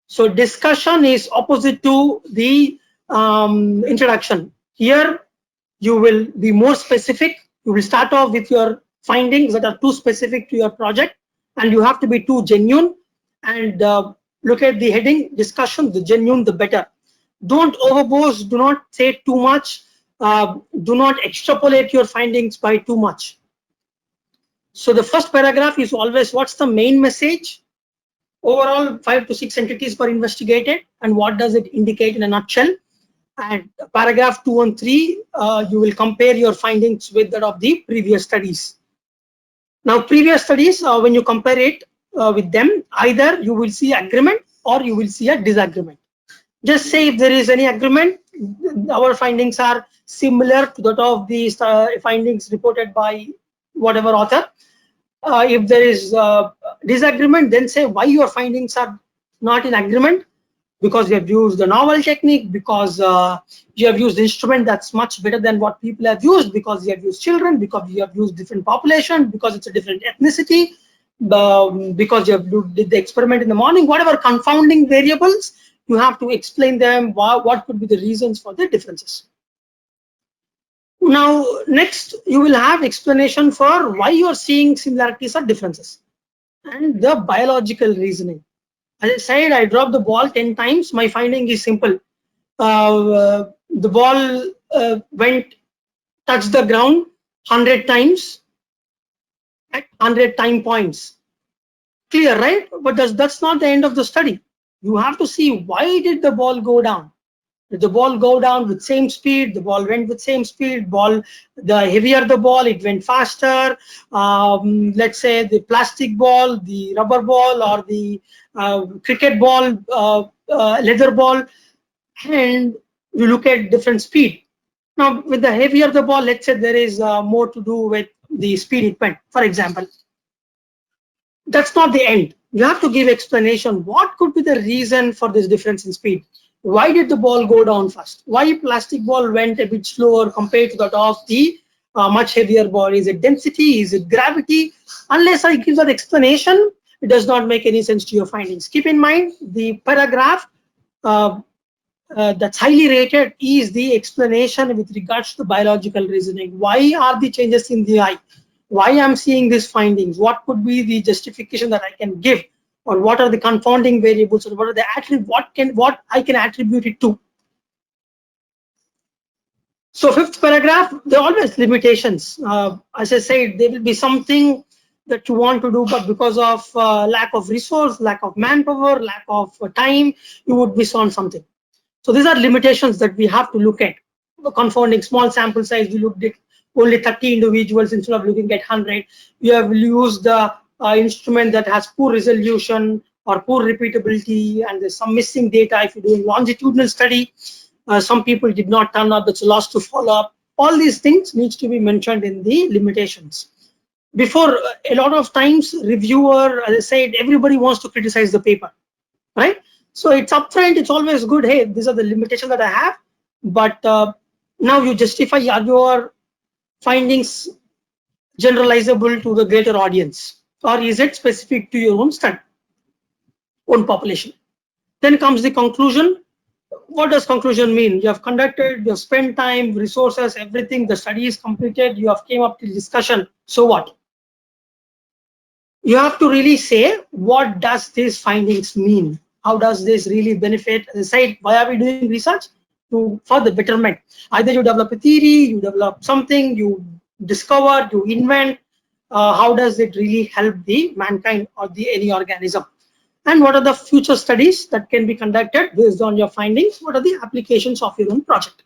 So discussion is opposite to the introduction. Here, you will be more specific. You will start off with your findings that are too specific to your project, and you have to be too genuine. And look at the heading, discussion, the genuine, the better. Don't overboast, do not say too much, do not extrapolate your findings by too much. So the first paragraph is always, what's the main message? Overall, 5 to 6 entities were investigated, and what does it indicate in a nutshell? And paragraph 2 and 3, you will compare your findings with that of the previous studies. Now, previous studies, when you compare it with them, either you will see agreement or you will see a disagreement. Just say if there is any agreement, our findings are similar to that of the findings reported by whatever author. If there is disagreement, then say why your findings are not in agreement, because you have used the novel technique, because you have used instrument that's much better than what people have used, because you have used children, because you have used different population, because it's a different ethnicity, because you have did the experiment in the morning, whatever confounding variables, you have to explain them, what could be the reasons for the differences. Now, next, you will have explanation for why you're seeing similarities or differences, and the biological reasoning. As I said, I dropped the ball 10 times. My finding is simple. The ball touched the ground 100 times at 100 time points. Clear, right? But that's not the end of the study. You have to see, why did the ball go down? Did the ball go down with same speed? The ball went with same speed. The heavier the ball, it went faster. Let's say the plastic ball, the rubber ball, or the cricket ball, leather ball, and you look at different speed. Now, with the heavier the ball, let's say there is more to do with the speed it went, for example. That's not the end. You have to give explanation. What could be the reason for this difference in speed? Why did the ball go down fast? Why plastic ball went a bit slower compared to that of the much heavier ball? Is it density? Is it gravity? Unless I give that explanation, it does not make any sense to your findings. Keep in mind the paragraph that's highly rated is the explanation with regards to biological reasoning. Why are the changes in the eye? Why I'm seeing these findings? What could be the justification that I can give, or what are the confounding variables, or what are the what I can attribute it to? So fifth paragraph, there are always limitations. As I said, there will be something that you want to do, but because of lack of resource, lack of manpower, lack of time, you would miss on something. So these are limitations that we have to look at. The confounding small sample size, we looked at only 30 individuals instead of looking at 100. You have used the instrument that has poor resolution or poor repeatability, and there's some missing data if you're doing longitudinal study. Some people did not turn up, it's a loss to follow up. All these things needs to be mentioned in the limitations. Before, a lot of times, reviewer, as I said, everybody wants to criticize the paper, right? So it's upfront, it's always good, hey, these are the limitations that I have, but now you justify, are your findings generalizable to the greater audience, or is it specific to your own study, own population? Then comes the conclusion. What does conclusion mean? You have conducted, you have spent time, resources, everything, the study is completed, you have came up to discussion, so what? You have to really say, what does these findings mean? How does this really benefit? As I said, why are we doing research? For the betterment. Either you develop a theory, you develop something, you discover, you invent. How does it really help the mankind or any organism? And what are the future studies that can be conducted based on your findings? What are the applications of your own project?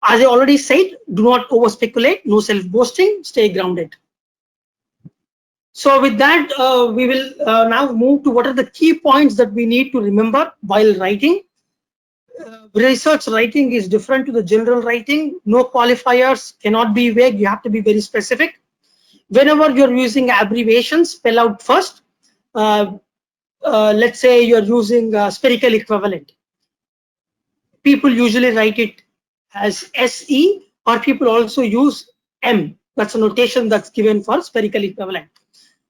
As I already said, do not over speculate, no self-boasting, stay grounded. So with that, we will now move to what are the key points that we need to remember while writing. Research writing is different to the general writing. No qualifiers, cannot be vague, you have to be very specific. Whenever you're using abbreviations, spell out first. Let's say you're using spherical equivalent. People usually write it as SE, or people also use M. That's a notation that's given for spherical equivalent.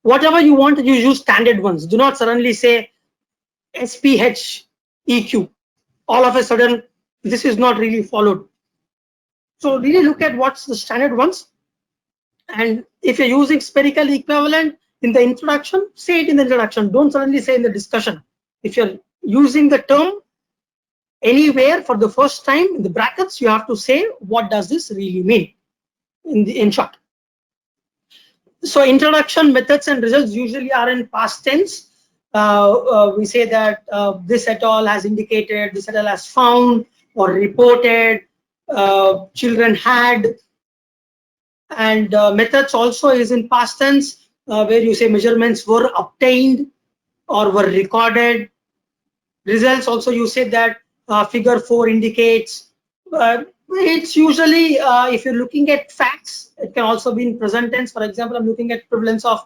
Whatever you want, you use standard ones. Do not suddenly say SPHEQ. All of a sudden, this is not really followed. So really look at what's the standard ones. And if you're using spherical equivalent in the introduction, say it in the introduction. Don't suddenly say in the discussion. If you're using the term anywhere for the first time in the brackets, you have to say, what does this really mean in short? So introduction, methods, and results usually are in past tense. We say that this et al has indicated, this et al has found or reported, children had. And methods also is in past tense, where you say measurements were obtained or were recorded. Results also, you say that figure 4 indicates. It's usually, if you're looking at facts, it can also be in present tense. For example, I'm looking at prevalence of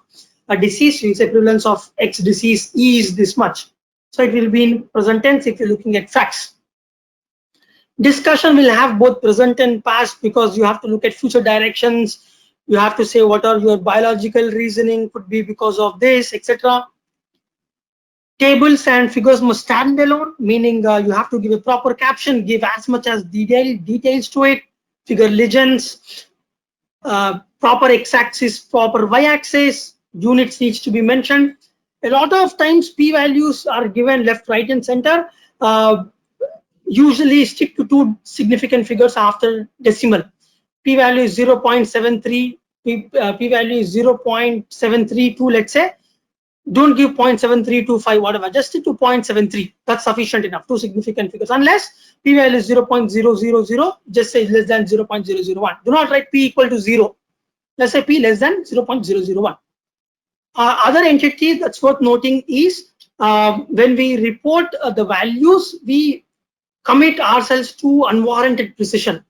a disease. You say prevalence of X disease is this much. So it will be in present tense if you're looking at facts. Discussion will have both present and past, because you have to look at future directions. You have to say what are your biological reasoning, could be because of this, etc. Tables and figures must stand alone, meaning you have to give a proper caption, give as much as details to it, figure legends, proper x-axis, proper y-axis, units needs to be mentioned. A lot of times p-values are given left, right, and center. Usually stick to 2 significant figures after decimal. P-value is 0.73, p-value is 0.732, let's say. Don't give 0.7325, whatever, just stick to 0.73. That's sufficient enough, two significant figures. Unless p value is 0.000, just say less than 0.001. Do not write p equal to 0. Let's say p less than 0.001. Other entity that's worth noting is when we report the values, we commit ourselves to unwarranted precision.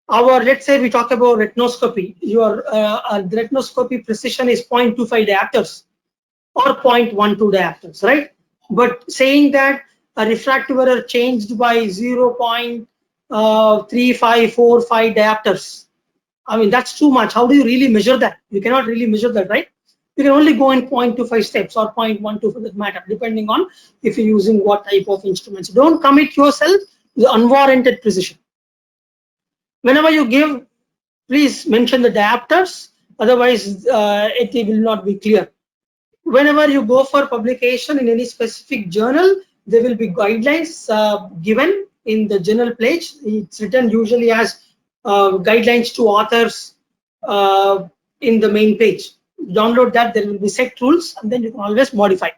Let's say we talk about retinoscopy. Your retinoscopy precision is 0.25 diopters or 0.12 diopters, right? But saying that a refractive error changed by 0.3545 diopters, I mean, that's too much. How do you really measure that? You cannot really measure that, right? You can only go in 0.25 steps or 0.12 for that matter, depending on if you're using what type of instruments. Don't commit yourself to unwarranted precision. Whenever you give, please mention the diopters, otherwise it will not be clear. Whenever you go for publication in any specific journal, there will be guidelines given in the journal page. It's written usually as guidelines to authors in the main page. Download that, there will be set rules, and then you can always modify.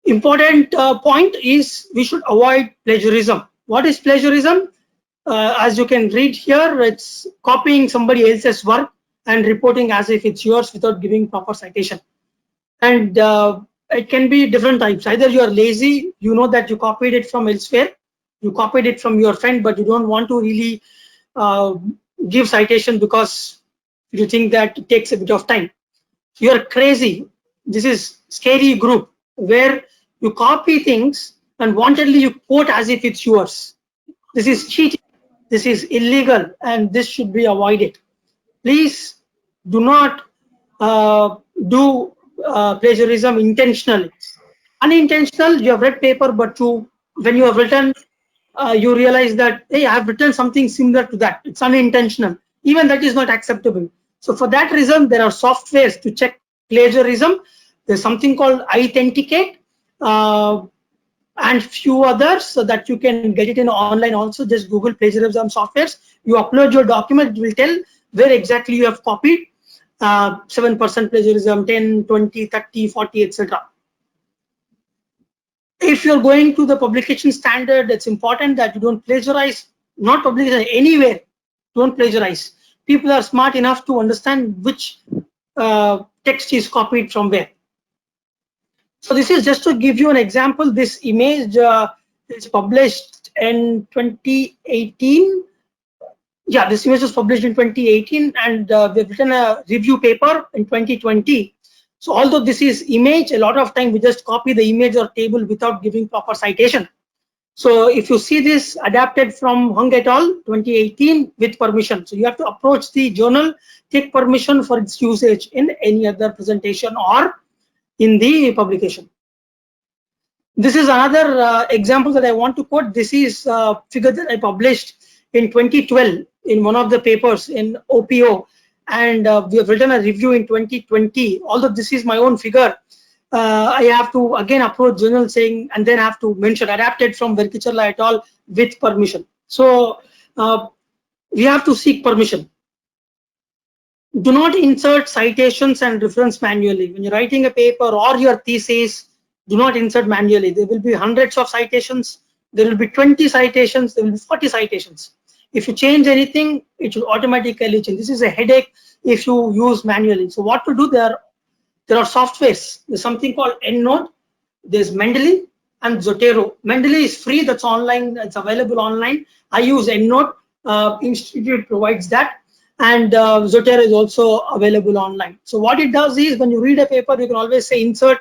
Important point is we should avoid plagiarism. What is plagiarism? As you can read here, it's copying somebody else's work and reporting as if it's yours without giving proper citation. And it can be different types. Either you are lazy, you know that you copied it from elsewhere, you copied it from your friend, but you don't want to really give citation because you think that it takes a bit of time. You are crazy. This is scary group where you copy things and wantedly you quote as if it's yours. This is cheating. This is illegal, and this should be avoided. Please do not do plagiarism intentionally. Unintentional, you have read paper, but when you have written, you realize that, hey, I have written something similar to that. It's unintentional. Even that is not acceptable. So for that reason, there are softwares to check plagiarism. There's something called iThenticate and few others, so that you can get it in online also. Just Google plagiarism softwares. You upload your document, it will tell where exactly you have copied. 7% plagiarism, 10, 20, 30, 40, etc. If you're going to the publication standard, it's important that you don't plagiarize, not publish anywhere. Don't plagiarize. People are smart enough to understand which text is copied from where. So this is just to give you an example. This image is published in 2018. Yeah, this image was published in 2018, and we've written a review paper in 2020. So although this is image, a lot of time we just copy the image or table without giving proper citation. So if you see this adapted from Hung et al. 2018 with permission. So you have to approach the journal, take permission for its usage in any other presentation or in the publication. This is another example that I want to quote. This is a figure that I published in 2012 in one of the papers in OPO, and we have written a review in 2020. Although this is my own figure, I have to again approach journal saying, and then have to mention adapted from Verkicharla et al. With permission. So we have to seek permission. Do not insert citations and reference manually. When you're writing a paper or your thesis, do not insert manually. There will be hundreds of citations. There will be 20 citations. There will be 40 citations. If you change anything, it will automatically change. This is a headache if you use manually. So what to do? There are softwares. There's something called EndNote. There's Mendeley and Zotero. Mendeley is free. That's online. It's available online. I use EndNote. Institute provides that. And Zotero is also available online. So what it does is, when you read a paper, you can always say insert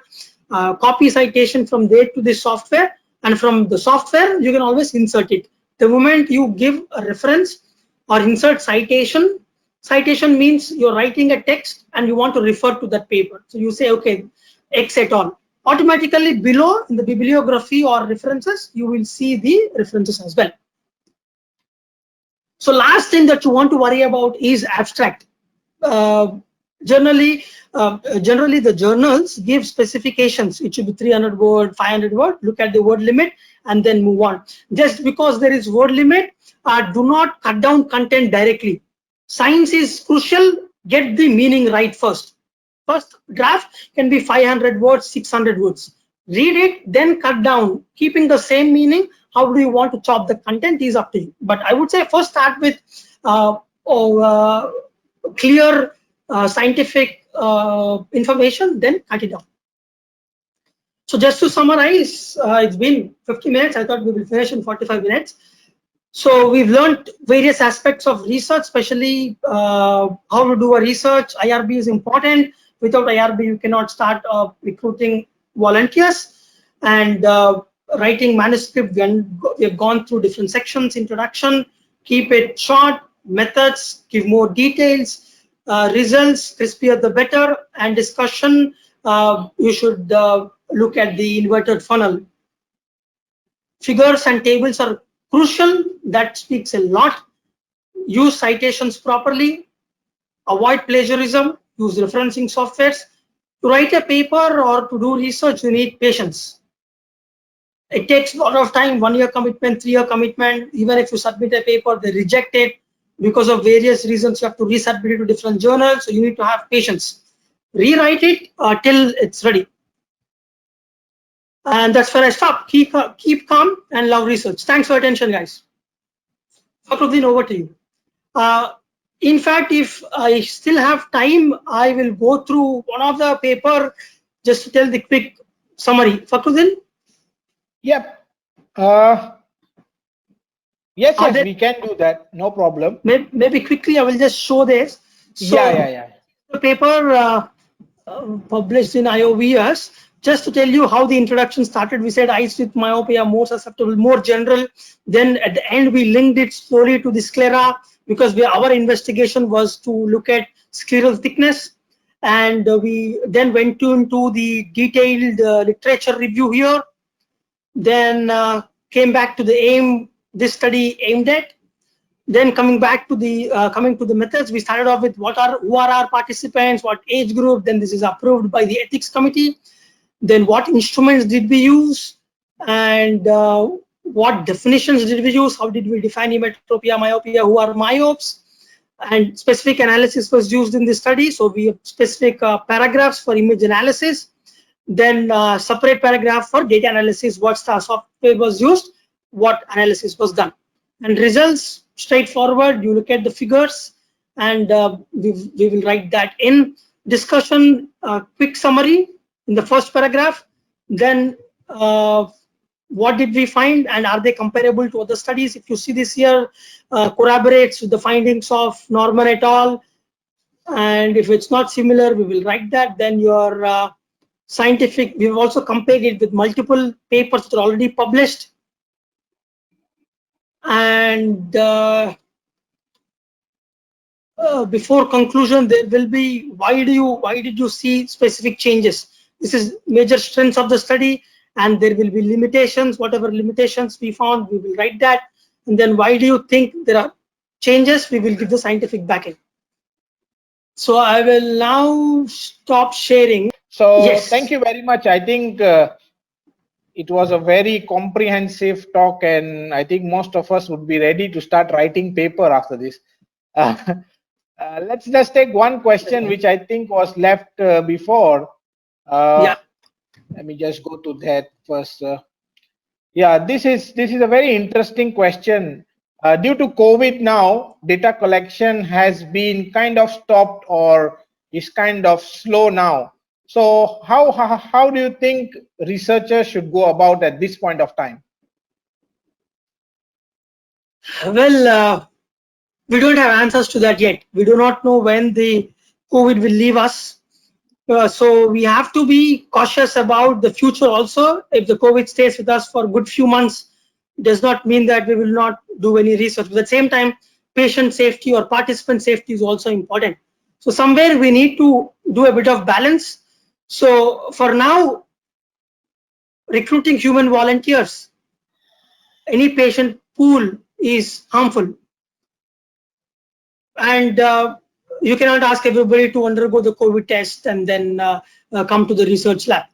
copy citation from there to this software, and from the software you can always insert it. The moment you give a reference or insert citation, citation means you're writing a text and you want to refer to that paper. So you say, okay, X et al. Automatically below in the bibliography or references, you will see the references as well. So last thing that you want to worry about is abstract. Generally the journals give specifications. It should be 300 word, 500 word. Look at the word limit and then move on. Just because there is word limit, do not cut down content directly. Science is crucial. Get the meaning right first. First draft can be 500 words, 600 words. Read it, then cut down, keeping the same meaning. How do you want to chop the content is up to you. But I would say first start with clear scientific information, then cut it down. So just to summarize, it's been 50 minutes. I thought we will finish in 45 minutes. So we've learned various aspects of research, especially how to do a research. IRB is important. Without IRB, you cannot start recruiting volunteers. And writing manuscript, we have gone through different sections, introduction, keep it short, methods, give more details, results, crispier the better, and discussion, you should look at the inverted funnel. Figures and tables are crucial. That speaks a lot. Use citations properly. Avoid plagiarism. Use referencing softwares. To write a paper or to do research, you need patience. It takes a lot of time, 1 year commitment, 3 year commitment. Even if you submit a paper, they reject it because of various reasons. You have to resubmit it to different journals. So you need to have patience. Rewrite it till it's ready. And that's where I stop. Keep calm and love research. Thanks for your attention, guys. Fakhruddin, over to you. In fact, if I still have time, I will go through one of the paper just to tell the quick summary. Fakhruddin? Yep. Yes, we can do that. No problem. Maybe quickly, I will just show this. So yeah. The paper published in IOVS. Just to tell you how the introduction started, we said eyes with myopia, more susceptible, more general. Then at the end, we linked it slowly to the sclera because our investigation was to look at scleral thickness. And we then went into the detailed literature review here. Then came back to the aim this study aimed at. Then coming back to the methods, we started off with who are our participants, what age group. Then this is approved by the ethics committee. Then what instruments did we use, and what definitions did we use? How did we define emmetropia, myopia? Who are myopes? And specific analysis was used in this study. So we have specific paragraphs for image analysis. Then separate paragraph for data analysis. What software was used? What analysis was done? And results straightforward. You look at the figures, and we will write that in. Discussion, quick summary in the first paragraph. Then what did we find, and are they comparable to other studies? If you see this here, corroborates with the findings of Norman et al. And if it's not similar, we will write that. Then your scientific, we've also compared it with multiple papers that are already published. And before conclusion, there will be why did you see specific changes? This is major strengths of the study, and there will be limitations. Whatever limitations we found, we will write that. And then why do you think there are changes? We will give the scientific backing. So I will now stop sharing. So yes. Thank you very much. I think it was a very comprehensive talk, and I think most of us would be ready to start writing paper after this. Let's just take one question, which I think was left before. Let me just go to that first. Yeah, this is a very interesting question. Due to COVID now, data collection has been kind of stopped or is kind of slow now. So how do you think researchers should go about at this point of time? Well, we don't have answers to that yet. We do not know when the COVID will leave us. So we have to be cautious about the future also. If the COVID stays with us for a good few months, does not mean that we will not do any research. But at the same time, patient safety or participant safety is also important. So somewhere we need to do a bit of balance. So for now, recruiting human volunteers, any patient pool is harmful. And you cannot ask everybody to undergo the COVID test and then come to the research lab.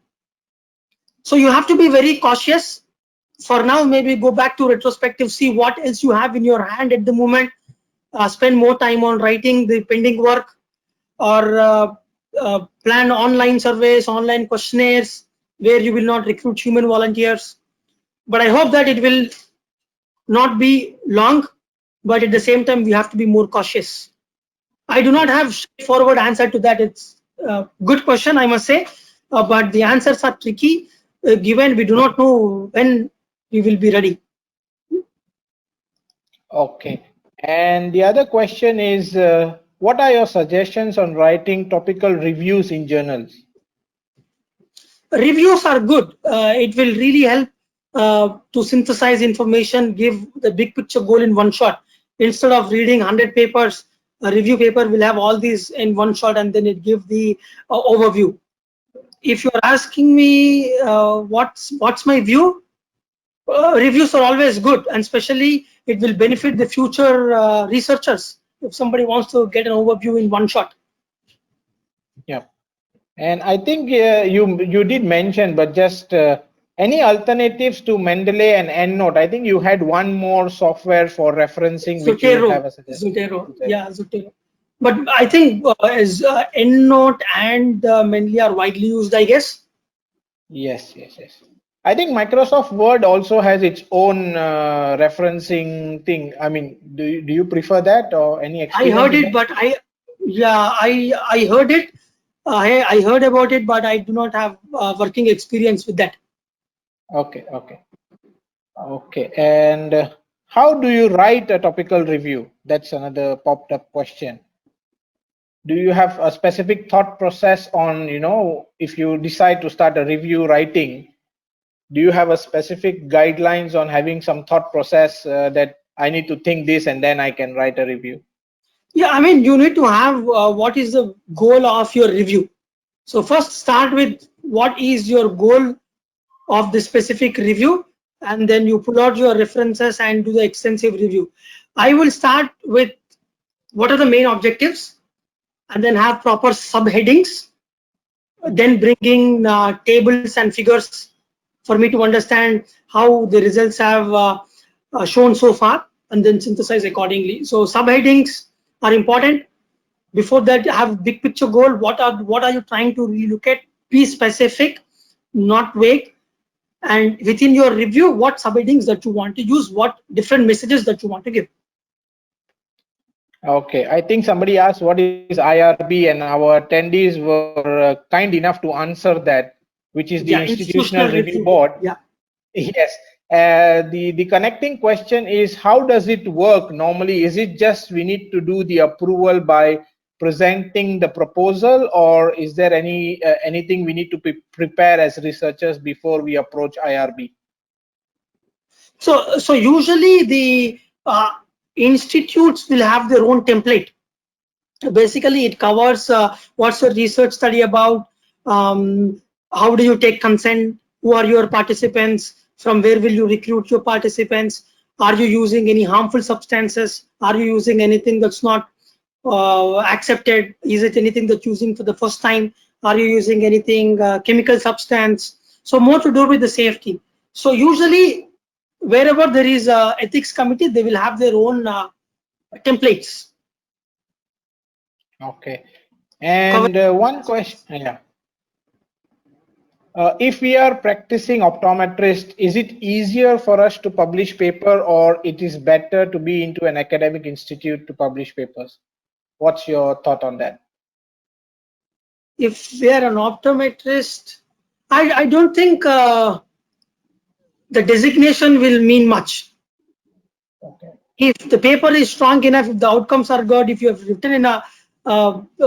So you have to be very cautious. For now, maybe go back to retrospective, see what else you have in your hand at the moment, spend more time on writing the pending work, or plan online surveys, online questionnaires, where you will not recruit human volunteers. But I hope that it will not be long, but at the same time, we have to be more cautious. I do not have straightforward answer to that. It's a good question, I must say, but the answers are tricky, given we do not know when we will be ready. Okay. And the other question is, what are your suggestions on writing topical reviews in journals? Reviews are good. It will really help to synthesize information, give the big picture goal in one shot. Instead of reading 100 papers, a review paper will have all these in one shot, and then it give the overview. If you're asking me what's my view, reviews are always good, and especially it will benefit the future researchers if somebody wants to get an overview in one shot. Yeah. And I think you did mention, but just any alternatives to Mendeley and EndNote? I think you had one more software for referencing, which you would have a suggestion. Zotero. Yeah, Zotero. But I think EndNote and Mendeley are widely used, I guess. Yes. I think Microsoft Word also has its own referencing thing. I mean, do you prefer that or any experience? I heard it, but I heard it. I heard about it, but I do not have working experience with that. Okay. And how do you write a topical review? That's another popped up question. Do you have a specific thought process on, if you decide to start a review writing, do you have a specific guidelines on having some thought process that I need to think this and then I can write a review? Yeah, I mean, you need to have what is the goal of your review. So first start with what is your goal of the specific review, and then you pull out your references and do the extensive review. I will start with what are the main objectives, and then have proper subheadings, then bringing tables and figures for me to understand how the results have shown so far, and then synthesize accordingly. So subheadings are important. Before that, have big picture goal. What are you trying to relook at? Be specific, not vague. And within your review, what subheadings that you want to use, what different messages that you want to give. Okay, I think somebody asked what is IRB, and our attendees were kind enough to answer that, which is the Institutional Review Board. Yeah. Yes. The connecting question is, how does it work normally? Is it just we need to do the approval by presenting the proposal, or is there anything we need to prepare as researchers before we approach IRB? So usually the institutes will have their own template. Basically, it covers what's your research study about, how do you take consent, who are your participants, from where will you recruit your participants, are you using any harmful substances, are you using anything that's not accepted, is it anything that you're using for the first time, are you using anything chemical substance. So more to do with the safety. So usually wherever there is a ethics committee, they will have their own templates. Okay. And one question, yeah. If we are practicing optometrist, is it easier for us to publish paper, or it is better to be into an academic institute to publish papers? What's your thought on that? If we are an optometrist, I don't think the designation will mean much. Okay. If the paper is strong enough, if the outcomes are good, if you have written in a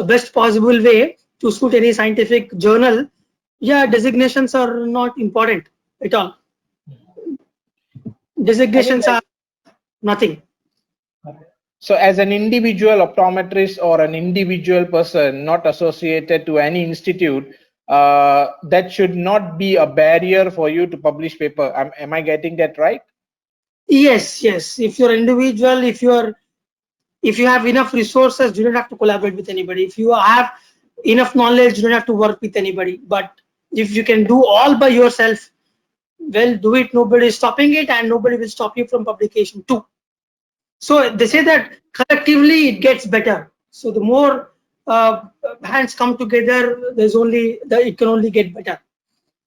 best possible way to suit any scientific journal, yeah, designations are not important at all. Designations are nothing. So as an individual optometrist or an individual person not associated to any institute, that should not be a barrier for you to publish paper. Am I getting that right? Yes. If you're individual, if you have enough resources, you don't have to collaborate with anybody. If you have enough knowledge, you don't have to work with anybody. But if you can do all by yourself, well, do it. Nobody is stopping it, and nobody will stop you from publication too. So they say that collectively it gets better. So the more hands come together, it can only get better.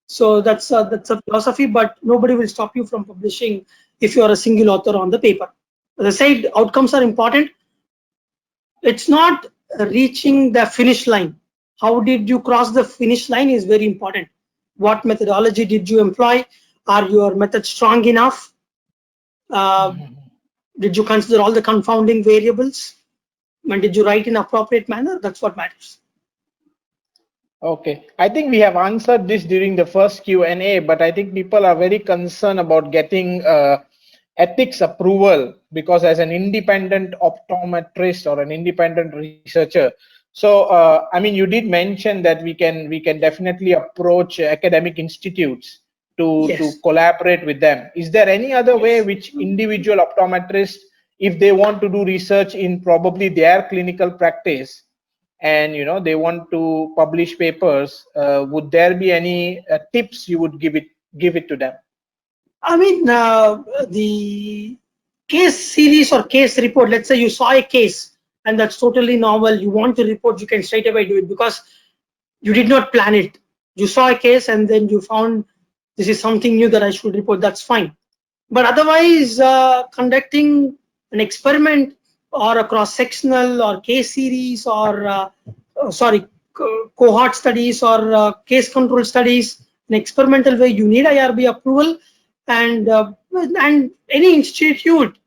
So that's a philosophy, but nobody will stop you from publishing if you are a single author on the paper. As I said, outcomes are important. It's not reaching the finish line. How did you cross the finish line is very important. What methodology did you employ? Are your methods strong enough? Did you consider all the confounding variables? And did you write in appropriate manner? That's what matters. Okay, I think we have answered this during the first Q&A, but I think people are very concerned about getting ethics approval, because as an independent optometrist or an independent researcher, so I mean, you did mention that we can definitely approach academic institutes to collaborate with them. Is there any other way which individual optometrists, if they want to do research in probably their clinical practice, and they want to publish papers, would there be any tips you would give it to them? I mean, the case series or case report, let's say you saw a case and that's totally novel, you want to report, you can straight away do it because you did not plan it. You saw a case and then you found this is something new that I should report, that's fine. But otherwise, conducting an experiment or a cross-sectional or case series or cohort studies or case control studies, in experimental way, you need IRB approval, and any institute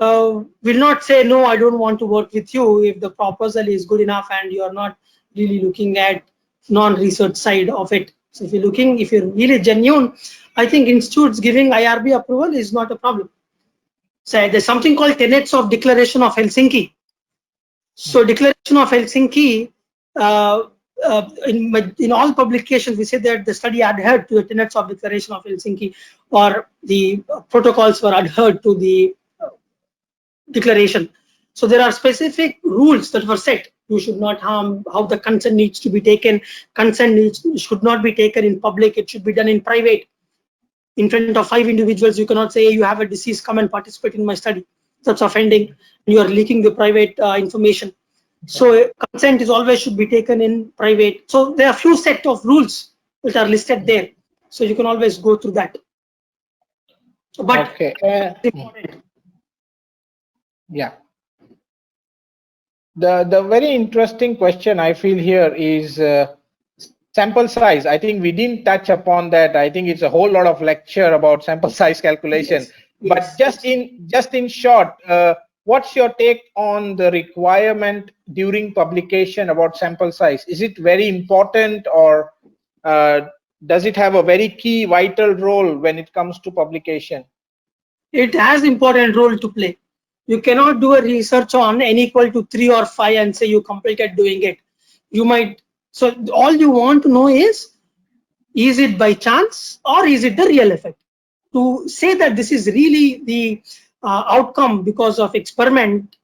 will not say no, I don't want to work with you if the proposal is good enough and you are not really looking at non-research side of it. So if you're really genuine, I think institutes giving IRB approval is not a problem. So there's something called tenets of Declaration of Helsinki. So Declaration of Helsinki, in all publications, we say that the study adhered to the tenets of Declaration of Helsinki, or the protocols were adhered to the declaration. So there are specific rules that were set. You should not harm, how the consent needs to be taken. Consent should not be taken in public. It should be done in private. In front of 5 individuals, you cannot say, hey, you have a disease, come and participate in my study. That's offending. You are leaking the private information. So consent is always should be taken in private. So there are a few set of rules that are listed there. So you can always go through that. But okay. Yeah. The very interesting question I feel here is sample size. I think we didn't touch upon that. I think it's a whole lot of lecture about sample size calculation. But just in short, what's your take on the requirement during publication about sample size? Is it very important, or does it have a very key vital role when it comes to publication? It has important role to play. You cannot do a research on n equal to 3 or 5 and say you completed doing it. You might, so all you want to know is it by chance or is it the real effect? To say that this is really the outcome because of experiment,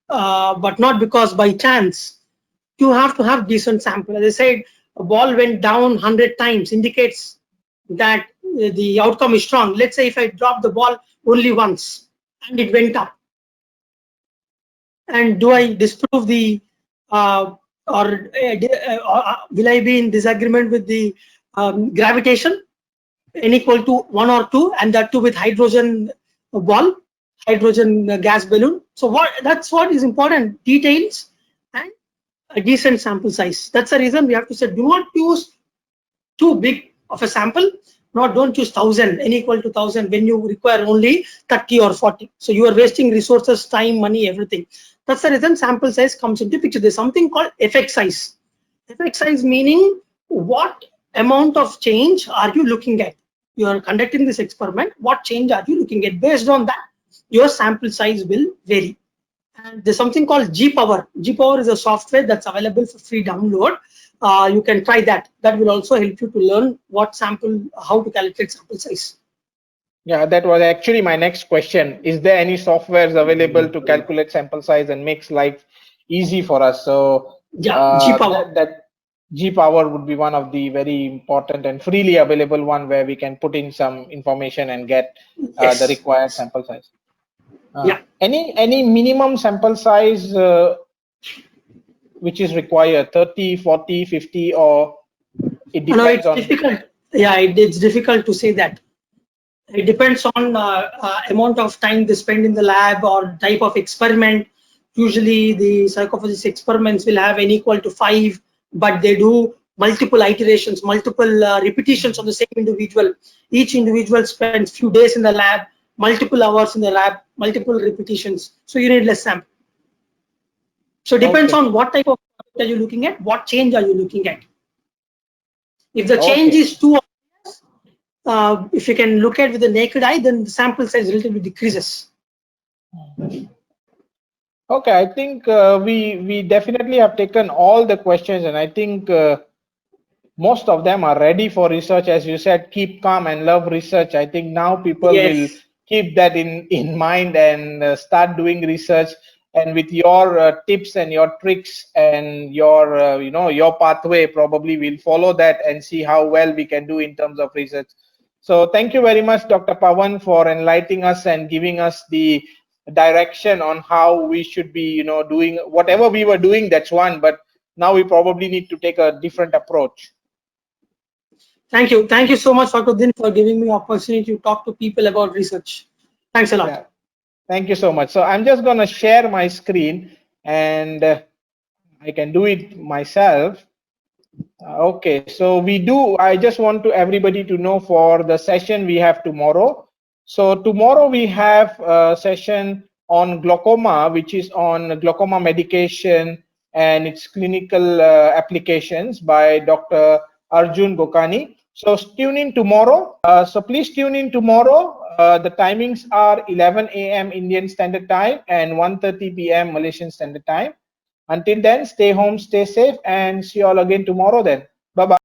but not because by chance, you have to have decent sample. As I said, a ball went down 100 times indicates that the outcome is strong. Let's say if I drop the ball only once and it went up, and do I disprove the or will I be in disagreement with the gravitation n equal to 1 or 2, and that too with hydrogen ball, hydrogen gas balloon? So that's what is important, details and a decent sample size. That's the reason we have to say do not use too big of a sample. Don't use 1000, n equal to 1000 when you require only 30 or 40. So you are wasting resources, time, money, everything. That's the reason sample size comes into picture. There's something called effect size. Effect size meaning what amount of change are you looking at? You are conducting this experiment, what change are you looking at? Based on that, your sample size will vary. And there's something called G-Power. G-Power is a software that's available for free download. You can try that. That will also help you to learn how to calculate sample size. Yeah, that was actually my next question. Is there any softwares available to calculate sample size and makes life easy for us? So yeah, G-Power. That G-Power would be one of the very important and freely available one where we can put in some information and get the required sample size. Yeah. Any minimum sample size which is required, 30, 40, 50, or it No, depends it's on? difficult. Yeah, it's difficult to say that. It depends on amount of time they spend in the lab or type of experiment. Usually the psychophysics experiments will have n equal to 5, but they do multiple iterations, multiple repetitions of the same individual. Each individual spends few days in the lab, multiple hours in the lab, multiple repetitions. So you need less sample. So it depends Okay. on what type of product are you looking at, what change are you looking at. If the change Okay. is too obvious, if you can look at with the naked eye, then the sample size relatively decreases. Okay, I think we definitely have taken all the questions, and I think most of them are ready for research. As you said, keep calm and love research. I think now people will Yes. keep that in mind and start doing research. And with your tips and your tricks and your your pathway, probably we'll follow that and see how well we can do in terms of research. So thank you very much, Dr. Pawan, for enlightening us and giving us the direction on how we should be doing whatever we were doing. That's one, but now we probably need to take a different approach. Thank you. Thank you so much, Fakhruddin, for giving me opportunity to talk to people about research. Thanks a lot. Yeah, thank you so much. So I'm just going to share my screen, and I can do it myself. Okay, so I just want to everybody to know for the session we have tomorrow. So tomorrow we have a session on glaucoma, which is on glaucoma medication and its clinical applications by Dr. Arjun Gokani. So tune in tomorrow. So please tune in tomorrow. The timings are 11 a.m. Indian Standard Time and 1:30 p.m. Malaysian Standard Time. Until then, stay home, stay safe, and see you all again tomorrow then. Bye-bye.